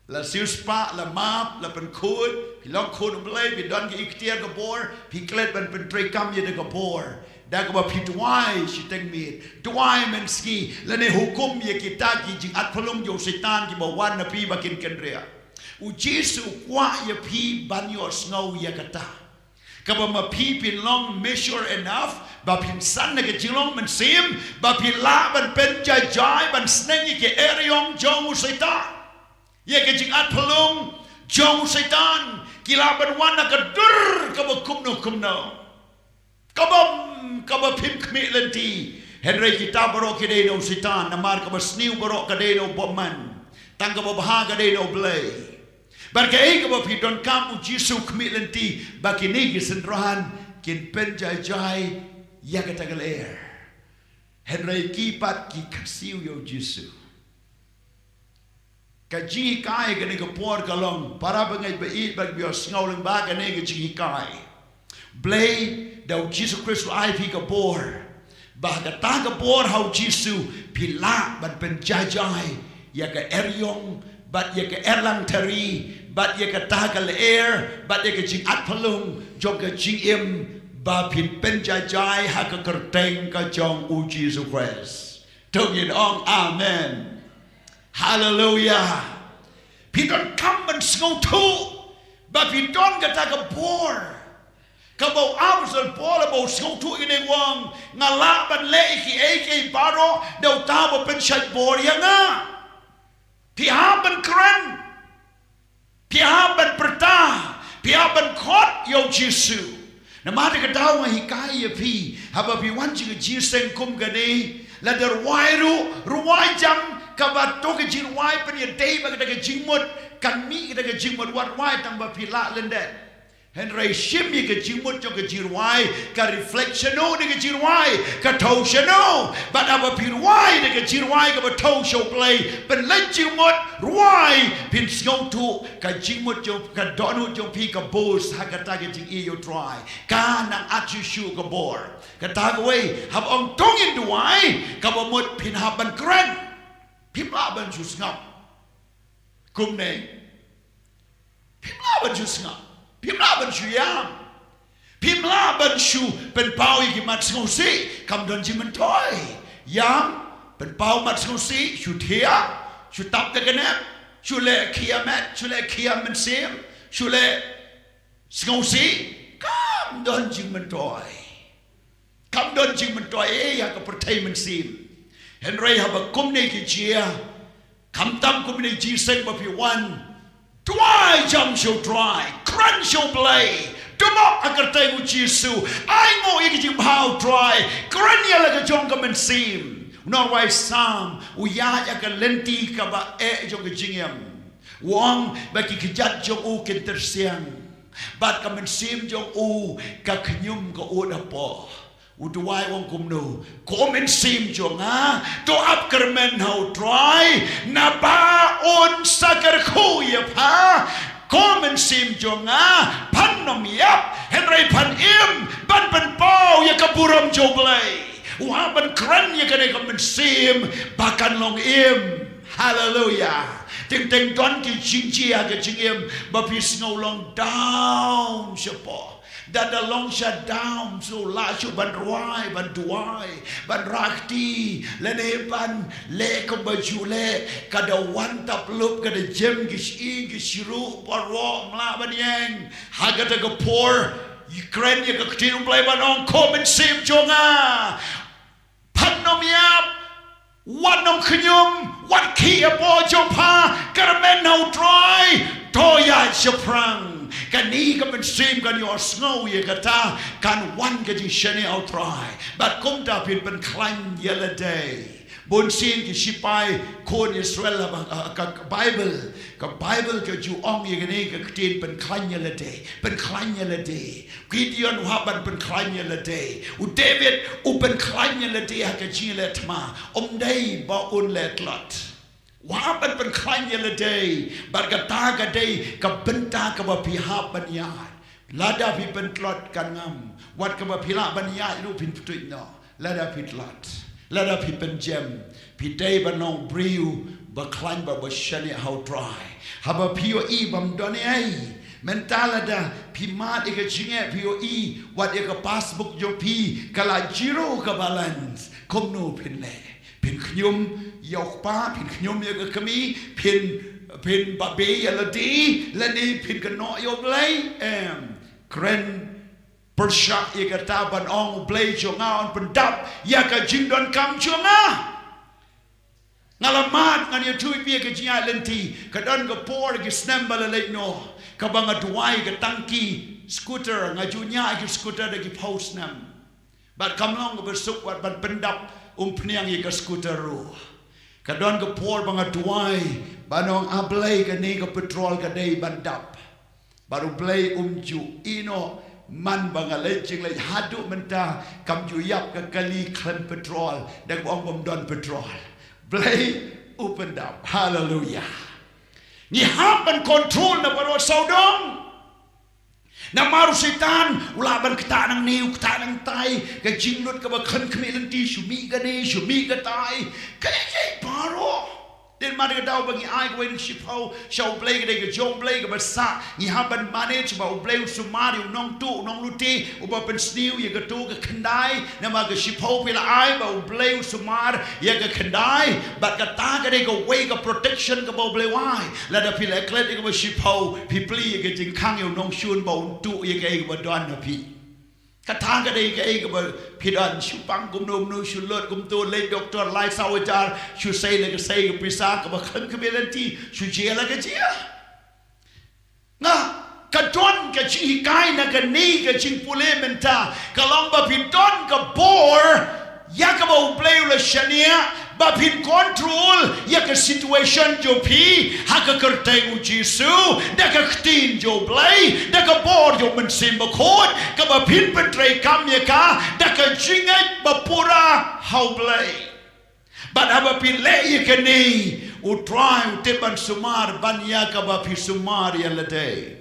la sius pa la map la pen khod pi long khod blai pi don ki iktiar ka bor pi klet ban pen tre kam ye de ka bor da ka ba pi tuai shi teng mi tuai men ski la ne hukum ye kita ki jing at phalong jo setan ki ba wan na pi ba kin kendrea u Jisu kwa ya pi ban yo snow ya kata kaba ma pi pin long measure enough ba pin san na ke jilong man sim ba pi la ban pen jaijai ban sneng ke eriong jong Satan ye ke jing at phalung jong Satan kila ban wan na ka dur kaba kumno kaba pin kmi lenti henry kita baro ke de no Satan namar kaba sniu baro ka de no boman tang kaba baha ka de no blay barka ega ba pi don kam u Jisu kmi lenti ba kini ki sendrahan kin pen jaijai ya ka tagal air henry ki pat ki kasiu yo Jisu ka jingi kai ka ne ka por ka long para ba ngai ba it ba bio snauling ba ka ne ka jingi kai blay da Jisu Christ ai pi ka por Bahkan kapor hau Jisu pila ban pen jaijai ya ke eriong bat ya ke erlang tari bat ya ke tagal air bat ya ke jing at palung jong ke jing im ba pin pen jaijai ha ke kerteng ka jong u Jisu Christ. Tong yin ong amen. Hallelujah. Pidon kam ban sngau tu ba pidon ka ta kapor. Kabau absal pola bau sngau tu ine wang ngala ban le iki eke baro dau ta ba pen shat bor ya nga. Pihak ban Kren, pihak ban perta, pihak ban kot yo Jisu. Nama de kadau ngahikai ya pi, haba pi wan jing Jiseng kum gani, la der ruai jam kabat to ke jing wai pen ya dei ba ke jing mut kan mi ke jing mut wat wai tang ba pi la lendet. Henry shim ye ke jing mut jo ke jing wai ka reflection no de ke jing wai ka thau shano but aba pi wai de ke jing wai ka ba thau show play pen let jing mut ruai pin skong tu ka jing mut jo ka donu jo pi ka bos ha ka ta ke jing e yo try ka nang achu shu ka bor ka ta ka wei hab ong tong in duai ka ba mut pin ha ban Kren pim la ban chu ngap kum ne pim la ban chu ngap Pim la ban shu yang, pim la ban shu pen pau iki mat sngau si kam don jimen toy yang pen pau mat sngau si shu thia shu tap te kenep shu le kiamat shu le kiamen sim shu le sngau si kam don jimen toy e ya ka pertai men sim Henry ha ba kum ne ki chia kam tam kum ne ji seng ba pi wan Dry jam shall dry, Kren shall play. Dumok agar tayo Jisu. Ay mo ikijim how dry. Kren yala ka jong ka mensim. Norway Sam uyaya ka lenti ka ba jong ka jingyam. Wang baki kijat jong u kintersiang. Bat ka mensim jong u ka kanyum ka uda po. Uduai wong kumno komen sim jonga to up kermen how dry na ba on sakar khu ya pa komen sim jonga pan nom yap Henry pan im ban pau ya kaburam joblay wa ban Kren ya kane komen sim bakan long im hallelujah ting ting don ki jinjia ka jingim ba pis no long down shapo that the long shut down so lashu ban ruai ban duai ban rakti lene ban le ko bajule kada wan tap lup kada jem gish i gishiru parwo mla ban yang hagata ga por Kren ya ka tin play ban on komen sim jonga panom yap wanom khnyum wat ki apo jopa karamen no dry toya shaprang Kani ka mensim kan yo snow ye kata kan wan ka jing shane out try but kom ta pin pen klan yela day bon sin ki sipai kon Israel ka Bible ka ju ong ye gani ka tin pen klan yela day Gideon haban pen klan yela day u David u pen klan yela day ka jile tma dai ba un let lot Wapan pen klan yela day bargata ka day ka benta ka ba pihap ban yat lada pi pen klot kan ngam wat ka ba pila ban yat lu pin putui no lada pi klot lada pi pen gem pi day ban nong briu ba klan ba shani how dry haba pio I bam doni ai mentalada pi mat e ka chinge pio I wat e ka passbook jo pi kala jiro ka balance kom no pin le pin knyum yok pa pin knyum ye ka kami pin ba be ya la di la ni pin ka no yo play Kren persha ye ka ta ban ong play jo nga on pendap ya ka jing don kam jo nga ngalamat ngan ye tui pi ka jia lenti ka don ka por ki snem bala le no ka banga duai ka tangki scooter ngajunya ki scooter de ki post nam but kam long ka besuk wat ban pendap pniang ye ka scooter ru kadon ka por banga tuai banong ablay ka ni ka petrol ka day bandap baru play ju ino man banga leching le hadu menta kam ju yap ka kali klan petrol dak bong bom don petrol play open up hallelujah ni happen control na baro saudong Namaru setan ula ban kata nang niu kata nang tai ka jinglut ka ba khan khmelan ti shumi ka ne shumi ka tai ka ye paro den ma de dau bagi ai ko in shipau shau play ka de ka jong play ka ba sa ni ha ban manage ba u play sumari nong tu nong luti u ba pen sniu ye ka tu ka khandai na ma ka shipau pila ai ba u play sumar ye ka khandai ba ka ta ka de ka way ka protection ka ba play wai la da pila klet ka ba shipau pi pli ye ka jing khang yo nong shun ba u tu ye ka ba don na pi ka ta ka de ka ba pi dan shu pang kum nom no shu lot kum tu le doctor lai sa wa jar shu say le ka say ka pisa ka ba khan ka belanti shu je la ka jia nga ka don ka chi kai na ka ni ka ching pule menta ka long ba pi don ka bor ya ka ba play la shania ba pin control ya ka situation jo pi ha ka kerteng u jisu da ka ktin jo play da ka bor jo men sim ba khot ka ba pin petrei kam ya ka da ka jingat ba pura how play but ha ba pin le ya ka ni u try u te ban sumar ban ya ka ba pi sumar ya la day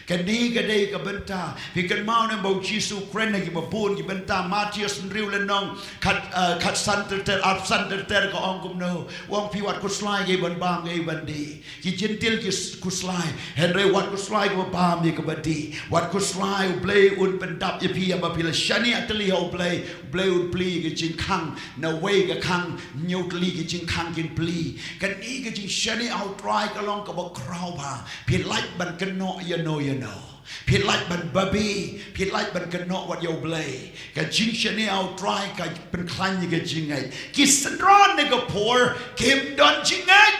Kani kadai ka benta pikan mau na bau Jisu Kren ki babun ki benta Matius riu lenong kat santer ter ap santer ter ka ongkum no wong pi wat kuslai ki ban bang ki bandi ki gentil ki kuslai henry wat kuslai ki bam ki bandi wat kuslai play un pendap ye pi ba pila shani atli ho play un pli ki jing khang na way ka khang nyutli ki jing khang kin pli kan I ki jing shani out try ka long ka ba krau ba pi like ban kan no you know Pit like ban babi, pit like ban cannot what you play. Ka jing shani out try ka pen klan ni ka jingai. Ki sendron ni ka poor kim don jingai.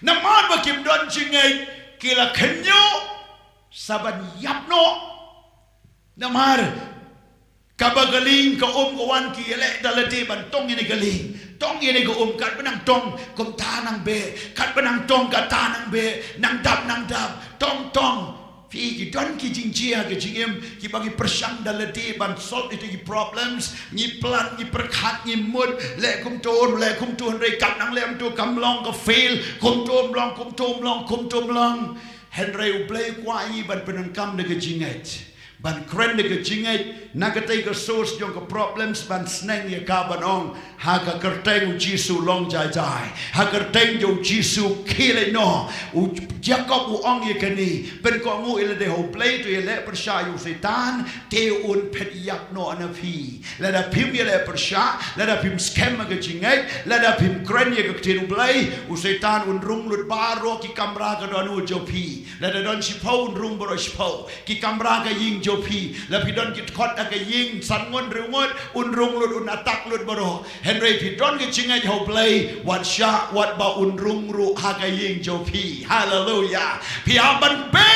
Naman ba kim don jingai kila kanyo saban yap no. Namar kabagaling ka kawan ki ele dalati ban tong ni galing. Tong ini ko kat benang tong kom tanang be kat benang tong kat tanang be nang dap tong pi ki don ki jingjia ki jingem ki bagi persang dalati ban solve itu ki problems ni plan ni perkhat ni mud le kum ton re kat nang lem tu kam long ka fail kum tom long henry play kwa ni ban penan kam de ki jinget ban kren de ki jinget nagatai ka source jong ka problems ban sneng ye ka banong ha ka kerteng Jisu long jaijai ha kerteng jo Jisu kile no u Jacob u ong ye kani ben ko ngu ile de ho play to ye le persha yu setan te un pet yak no anafi la da pim ye le persha la da pim scam ga jingai la da pim kren ye ka tin play u setan un rung lut baro ki kamera ka don u jo pi la da don shi pau un rung boro shi pau ki kamera ka ying jo pi la pi don ki khot ka ying san ngon ringot un rung lut un atak lut boro henry pi don ki jingai ho play wat sha wat ba un rung ru ha ka ying jo pi hallelujah pi aban be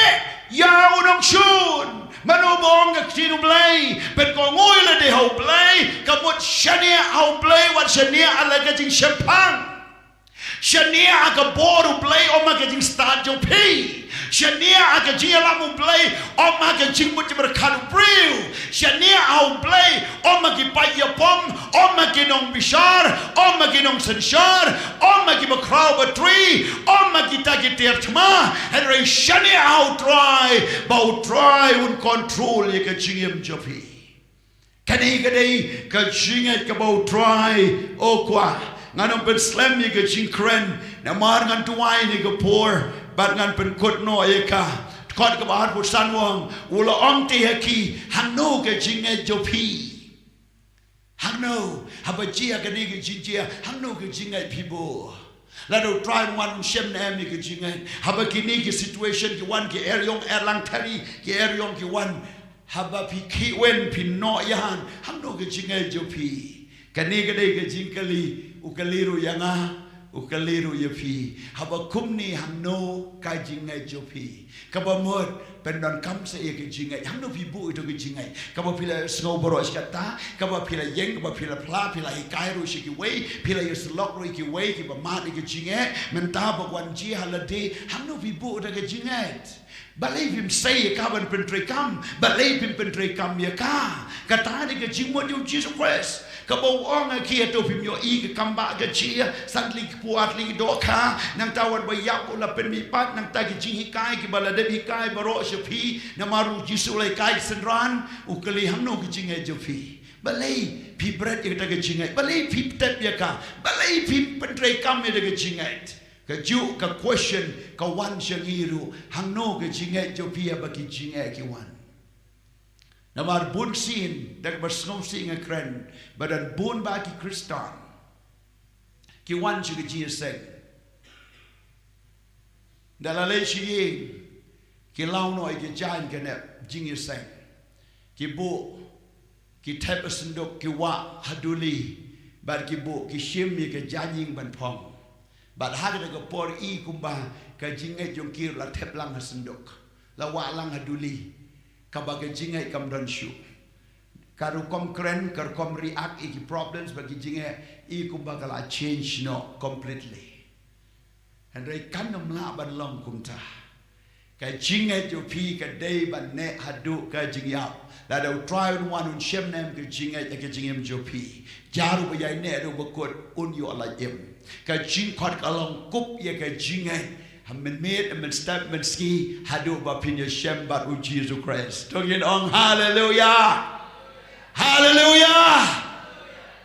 ya unong shun manubong ka tinu play pen ko ngoi la de ho play ka mut shania ho play wat shania ala ka jing shapang shania ka boru play o ma ka jing start jo pi shania ka jing la mu play o ma ka jing mut berkanu briu shania ho play o ma ki pa ya pom o ma ki nong bishar o ma ki nong senshar o ma ki bakrau ba tree o ma ki ta ki ter tma henry shania ho try un control ye ka jing jo pi kani ka dei ka jing ka ba try o kwa nganong pen slam ye ka jing Kren na mar ngan tuai ni ka por bat ngan pen kot no ye ka kot ka ba pu san wong ula ong ti haki hanu ka jing jo pi hanu habajia ka ni ka jing hanu ka jing pi bo la do try one shem na mi ka jing habakini ki situation ki one ki eriong erlang thari ki eriong ki one haba pi ki wen pi no yan hanu ka jing jo pi kani ka dei ka jing kali ukaliru yanga ukaliru yapi haba kumni hamno kai jingai jopi kaba mod pendon kam se ye jingai hamno pi bu itu jingai kaba pila snow boros kata kaba pila yeng kaba pila pla pila ikairu shiki wei pila yeslok ro ki wei ki ba ma ki jingai menta ba wan ji halade hamno pi bu itu jingai balai pim say kaban pentre kam balai pim pentre kam ya ka kata ni ke jingmo ju Jesus Christ kabau ong kia to pim yo I ke kamba ke chia santli puat li do ka nang tawat ba yak la pen mi pat nang ta ki jing hikai ki balade hikai baro Jopi, Namaru Jisule Kai Sandran, Ukali Hamno Jinga Jopi. Balay, Pi bread Yaka Jinga, Balay, Pi Tep Yaka, Balay, Pi Patre Kame Jinga. Ka ju ka question ka wan shangiru hangno ka jinga Jopi baki jinga ki wan. Namar bun sin dak bersngom sing a Kren, badan bun baki Kristan. Ki wan chu ka jinga seng. Dalalay shi ki lau noi ki jan ka nep jinga seng. Ki bu ki tep sendok ki wa haduli bar ki bu ki shim ye ka janying ban pong. But hagda ka por I kumba ka jingai jongkir la tep lang hasendok la wa lang haduli ka baga jingai kam don shu karu kom Kren kar kom react I problems bagi jingai I kumba ka la change no completely and rai kanam la ban long kumta ka jingai Jopi ka day ban ne hadu ka jingyap la do try one un shem nem ka jingai ka jingem Jopi jaru ba yai ne do bakot un yo la em ka jing kot along kup ye ka jingai hamen made and step men ski hadu ba pin ye shem bat u Jesus Christ tong yin ong hallelujah hallelujah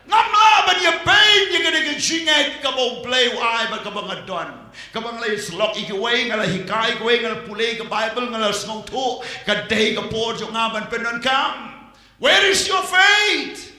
ngamla ban ye pain ye ka jingai ka bo play ai ba ka bang adon ka bang le slok I wei ngala hikai ko wei ngala pule ka bible ngala snong thu ka day ka por jo ngaban penon kam. Where is your faith?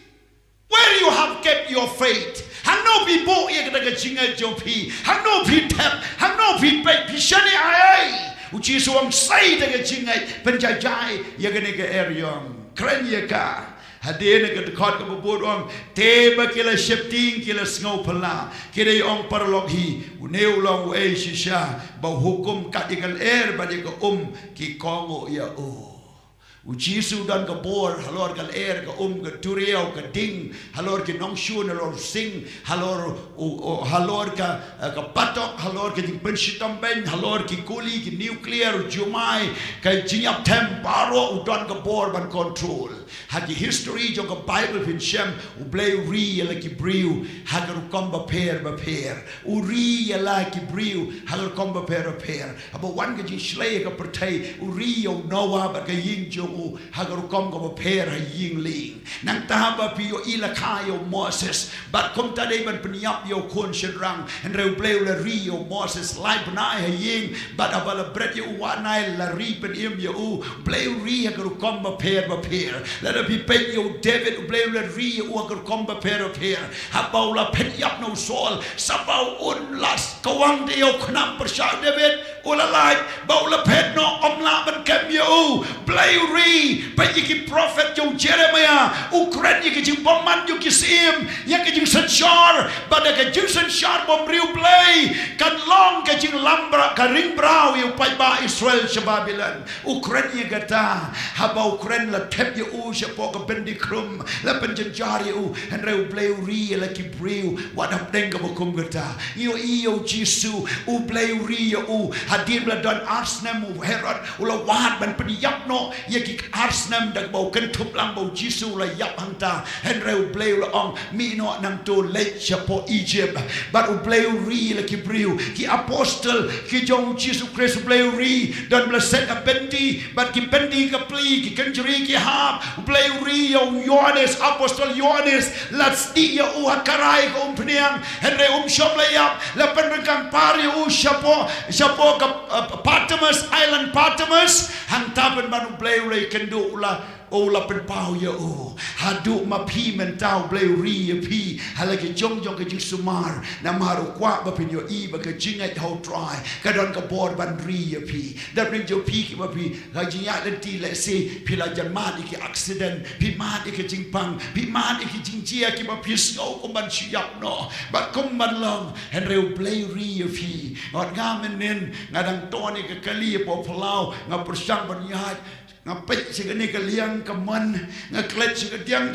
Where you have kept your faith? Hano pi bo ye ka jinga Jopi. Hano pi tap. Hano pi pe pi shani ai. Uchi suam sai ka jinga pen jaijai ye ka eriong. Kren ye ka. Hadena ka dekat ka bubur ong teba kila shepting kila sngau pala kira ong parlog hi uneu long we shisha ba hukum ka dikal ba ka ki kongo ya Ujisu dan ka bor halor kal ka ka turiau ka ding halor ki nong shun halor sing halor ka patok halor ki ding penshitam ben halor ki kuli ki nuclear jumai ka jinyap tem paro udan ka bor ban control hagi history jo ka bible fin shem u blay ri la ki briu hagar komba per uri la ki briu hagar komba per abo wan ka ji shlay ka pertai uri yo noah ba ka ying jo hagar kom ko per ha ying ling nang tahaba pi yo ila kayo Moses but kom tade ban peniap yo kon shedrang and re blay la ri yo Moses lai banai ha ying but abala bret yo wanai la ri pen im yo blay ri hagar kom per let it be pet yo David blay la ri yo hagar kom per habau la peniap no sol sabau un las kawang de yo knam persha David ulalai bau la pet no omla ban kem yo blay ri pa yiki prophet yo Jeremiah Kren yiki jing boman yo kisim yaki jing sanchar bada ka jing sanchar bom riu blay kan long ka jing lambra ka ring brau yo pa ba Israel shababilan Kren yigata habau Kren la tep yo shapo ka bendi krum la penjenjari and reu blay ri la ki briu wadap denga bokum gata yo jisu blay ri yo hadim la don arsnem Herod ula wad ban peniyap no yaki arsnem dak bau kentup lang bau jisu la yap hangta and reu blay la ong mi no nang to late shapo Egypt but blay ri la ki briu ki apostle ki jong jisu Christ blay ri don blessed a bendi but ki bendi ka pli ki kenjuri ki hab blay ri yo Yohanes apostle Yohanes let's di yo hakarai ko pniang and re shop la yap la penrekang pari shapo ka Patmos island Patmos hantapan manu blay ri kendo la pen pau ya hadu ma pi mentau blay ri pi halagi jong ka jing sumar na maru kwa ba pin yo ba ka jingai how try ka don ka bor ban ri pi da bring jo pi ki ba pi ga jing ya den ti le se pi la jan ma di ki accident pi ma di ki jing pang pi ma di ki jing jia ki ba pi snow ko ban chi yap no ba kom ban long and re blay ri pi ngot ga men nen ngadang to ni ka kali po plau nga persang ban yat ngapet sigani kaliang kaman ngaklet sigadiang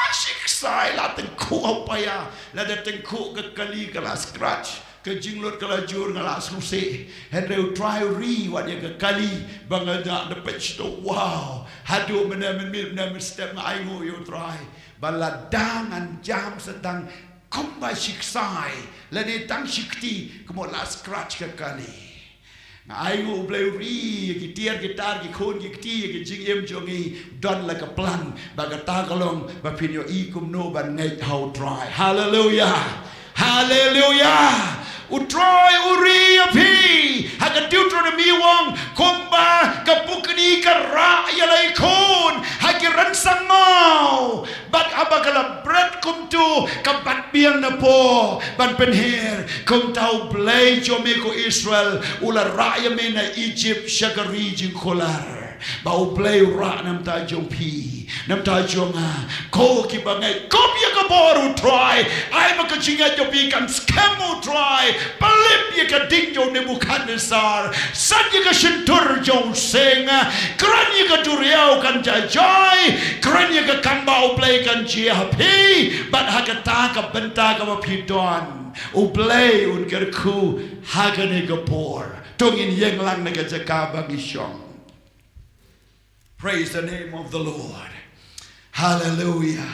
siksai la tengku upaya la tengku ke kali kala scratch ke jinglot kala jur ngala suse and they try re what ye ke kali bangada the pitch to wow hadu menem step ai ngo you try baladang an jam sedang komba siksai la ni tang sikti kemo la scratch ke kali ai ngu bleu ri ki tiar ki tar ki khon ki ti ki jing em jongi don like a plan ba ka ta ka long ba pin yo I kum no ban ngai how dry. Hallelujah. Hallelujah. Utroy uri api haga Deuteronomy wong kumba kapukni kara yalai kon hagi ransang mau bat abagala bread kum tu kabat biang na po ban penher kum tau play jome ko Israel ula raya me na Egypt shagari jing kolar bau play ra nam ta jong pi nam ta jong ko ki bangai kop ya ka boru try ai ba ka jinga jo pi kan skemu try palip ya ka ding jo Nebuchadnezzar san ya ka shintur jo sing kran ya ka duriau kan jaijai kran ya ka kambau play kan jia pi bat ha ka ta ka benta ka ba pi don u play un ker ku ha ka ne ka por tong in yeng lang na ka jaka ba gi shong. Praise the name of the Lord. Hallelujah.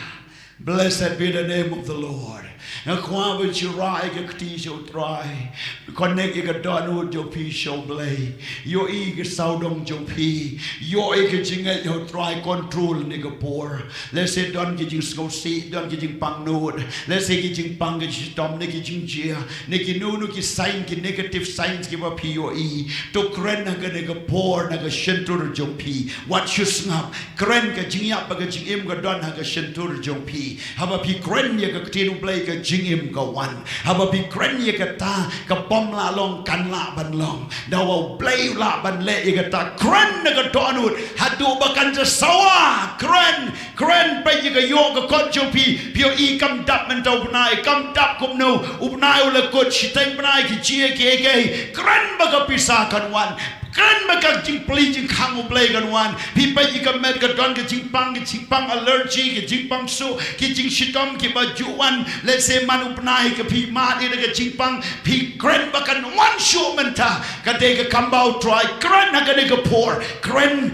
Blessed be the name of the Lord. Na kwa ba chirai ka kti so try. Connect ka don jo pi so blay. Yo I ka saudong jo pi. Yo I ka jinga yo try control ni ka por. Let's say don ki jing sko si don ki jing pang nod. Let's say ki jing pang ki stom ni ki jing jia. Ni ki nu ki sign ki negative signs ki ba pi yo I. To kren na ka ni ka por na ka shentur jo pi. What you snap. Kren ka jing ya ba ka jing im ka don na ka shentur jo pi. Haba pi kren ya ka kti play ka jing im ka wan haba pi kren ye ka ta ka pom la long kan la ban long da wa play la ban le ye ka ta kren na ka donut hadu ba kan ja sawa kren pa ye ka yo ka kon jo pi pio I kam dap men tau nai kam dap kum no upnai ula kot shiteng nai ki chia ke kren ba ka pisa kan wan kan maka jing pli jing khang play kan wan pi pa I ka met ka don ka jing pang allergy ka jing pang su ki jing shitom ki ba juan let's say manu pnai ka pi ma ni ka jing pang pi kren ba kan one show menta ka de ka kambau try kren na ka de ka por kren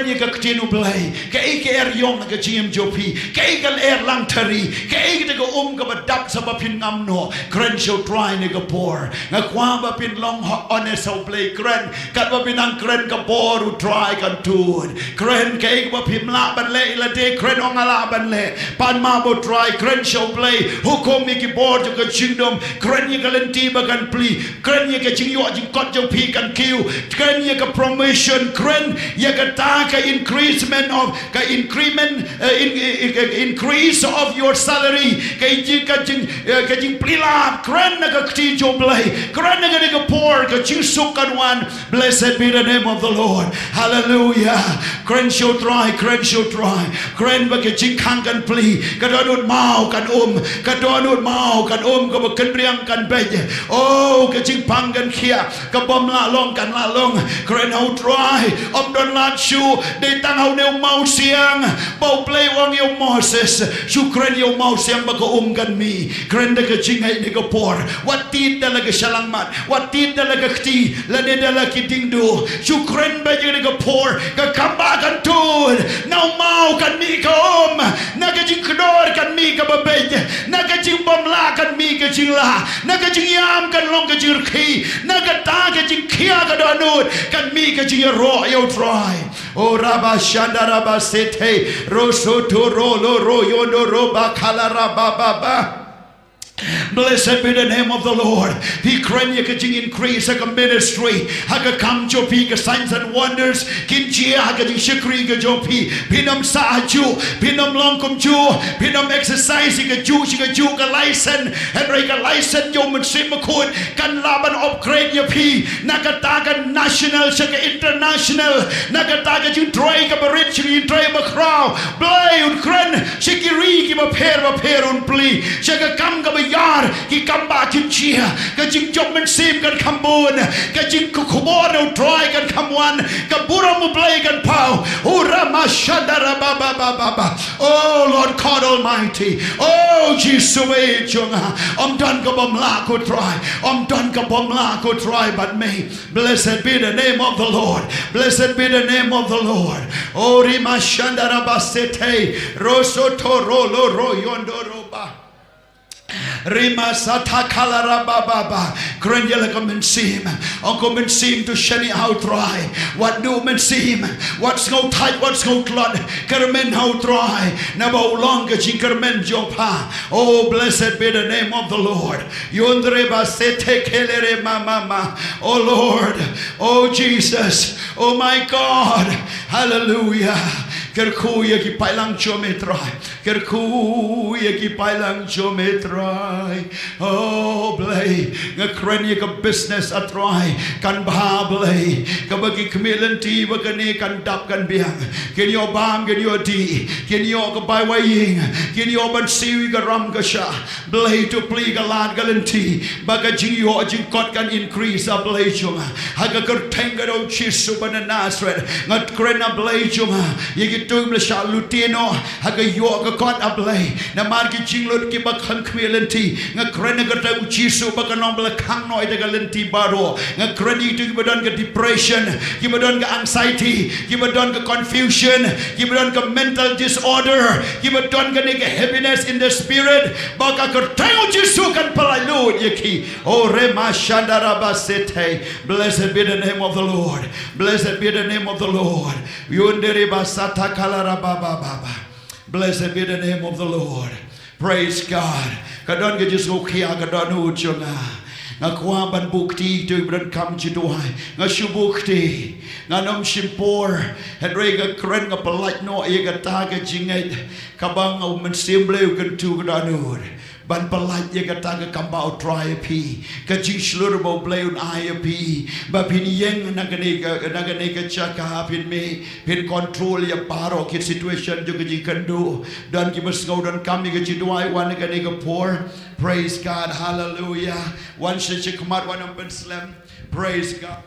ye ka ktinu play ka I ka eriong ka jim jo pi ka I ka er lang tari ka I ka ka ba dap sa ba pin ngam no kren show try ni ka por na kwa ba pin long honest so play kren ka ba pinang kren ka boru try kan tuod kren ka ik ba pim la ban le la de kren ong ala ban le pan ma bo try kren show play hukom mi ki board ka kingdom kren ye ka lenti ba kan pli kren ye ka jing yo jing kot jo pi kan kiu kren ye ka promotion kren ye ka ta ka increase of your salary ka jing pli la kren na ka kti jo play kren na ka poor ka jing suk kan wan. Blessed be the name of the Lord. Hallelujah. Kren show try. Kren ba ka jing khang kan pli ka donut mau kan ka ba kan riang kan beje oh ka jing pang kan khia ka bom la long kren how try don la chu de tang how neu mau siang bau play wang yo Moses chu kren yo mau siang ba ka kan mi kren da ka jing ai ni ka por wat tin da la ka shalang mat wat tin da la ka kti la de da la ki ding do chu kren ba je ni ka por ka kamba kan tud now mau kan mi ka na ka jing kdor kan mi ka ba beje na ka jing bom la kan mi ka jing la na ka jing yam kan long ka jing khi na ka ta ka jing khia ka do nut kan mi ka jing ro yo try o raba shanda raba sete ro so to ro lo ro yo no ro ba khala raba ba. Blessed be the name of the Lord. He kren ye ka jing increase ka ministry ha come jo pi ka signs and wonders kin jia ha ka jing shikri ka jo pi pinam sa ju pinam long kum ju pinam exercise ka ju ka license and re ka license jo mun sim khun kan laban upgrade ye pi na ka ta ka national sa ka international na ka ta ka jing try ka richly try ba crow blay un kren shikiri ki ba per un pli sa ka kam ka yar ki kamba kin chia ka jing job men sim kan kambun ka jing ku khobor no try kan kamwan ka bura mu play kan pau ura mashadara baba oh Lord God Almighty oh Jesus we chunga done ka bom la ko try done ka bom la ko try but me blessed be the name of the Lord blessed be the name of the Lord oh rima shandara basete roso to ro lo ro yondoro ba Rima sata kalara baba. Kren yala ka mensim. Onko mensim to shani how try. What do mensim? What's go tight? What's go clot? Kermen how try. Nabo long ka jing kermen jopa. Oh, blessed be the name of the Lord. Yundre ba sete kelere mama. Oh Lord. Oh Jesus. Oh my God. Hallelujah. Kerkuya ki pailang jometrai. Kerkuya ki pailang jometrai. Oh, blay. Ngakren ye ka business atrai. Kan bahablay. Kabagi kamilanti bagani kan dap kan biang. Ken yo bam ken yo di. Ken yo ka bai waying. Ken yo ban siwi ka ram ka sha. Blay to pli ka lad galanti. Baga jing yo jing kot kan increase a blay juma. Haga kerteng ka do chisu ban Nazareth. Ngakren a blay juma. Ye tu mlasha lutino haga yo ka kot ablay na mar ki jinglut ki bakhan khmelenti nga krena ka ta uchisu bakanom bla khang noi de galenti baro nga kreni tu badon ka depression ki badon ka anxiety ki badon ka confusion ki badon ka mental disorder ki badon ka nika heaviness in the spirit baka ka ta uchisu kan palalud yaki oh rema shandara basete. Blessed be the name of the Lord. Blessed be the name of the Lord. Yundere basata blessed be the name of the Lord. Praise God. Kadon ke Jesu kia kadon ujunga. Ngakwa ban bukti tu bran kam jiduai. Ngashubukti. Nganom shimpor. Henry ga kren ga palat no ye ga taga jinget. Kabang au mensimble kan tu kadon. Ban palat ye kata ke kambau try pi ke jing seluruh bau bleun ai pi ba pin yeng nagane ke caka pin me pin control ya paro ke situation jo ke jing kandu dan ki mesgau dan kami ke jiduai wan nagane ke poor. Praise God. Hallelujah. One shall come out one open slam. Praise God.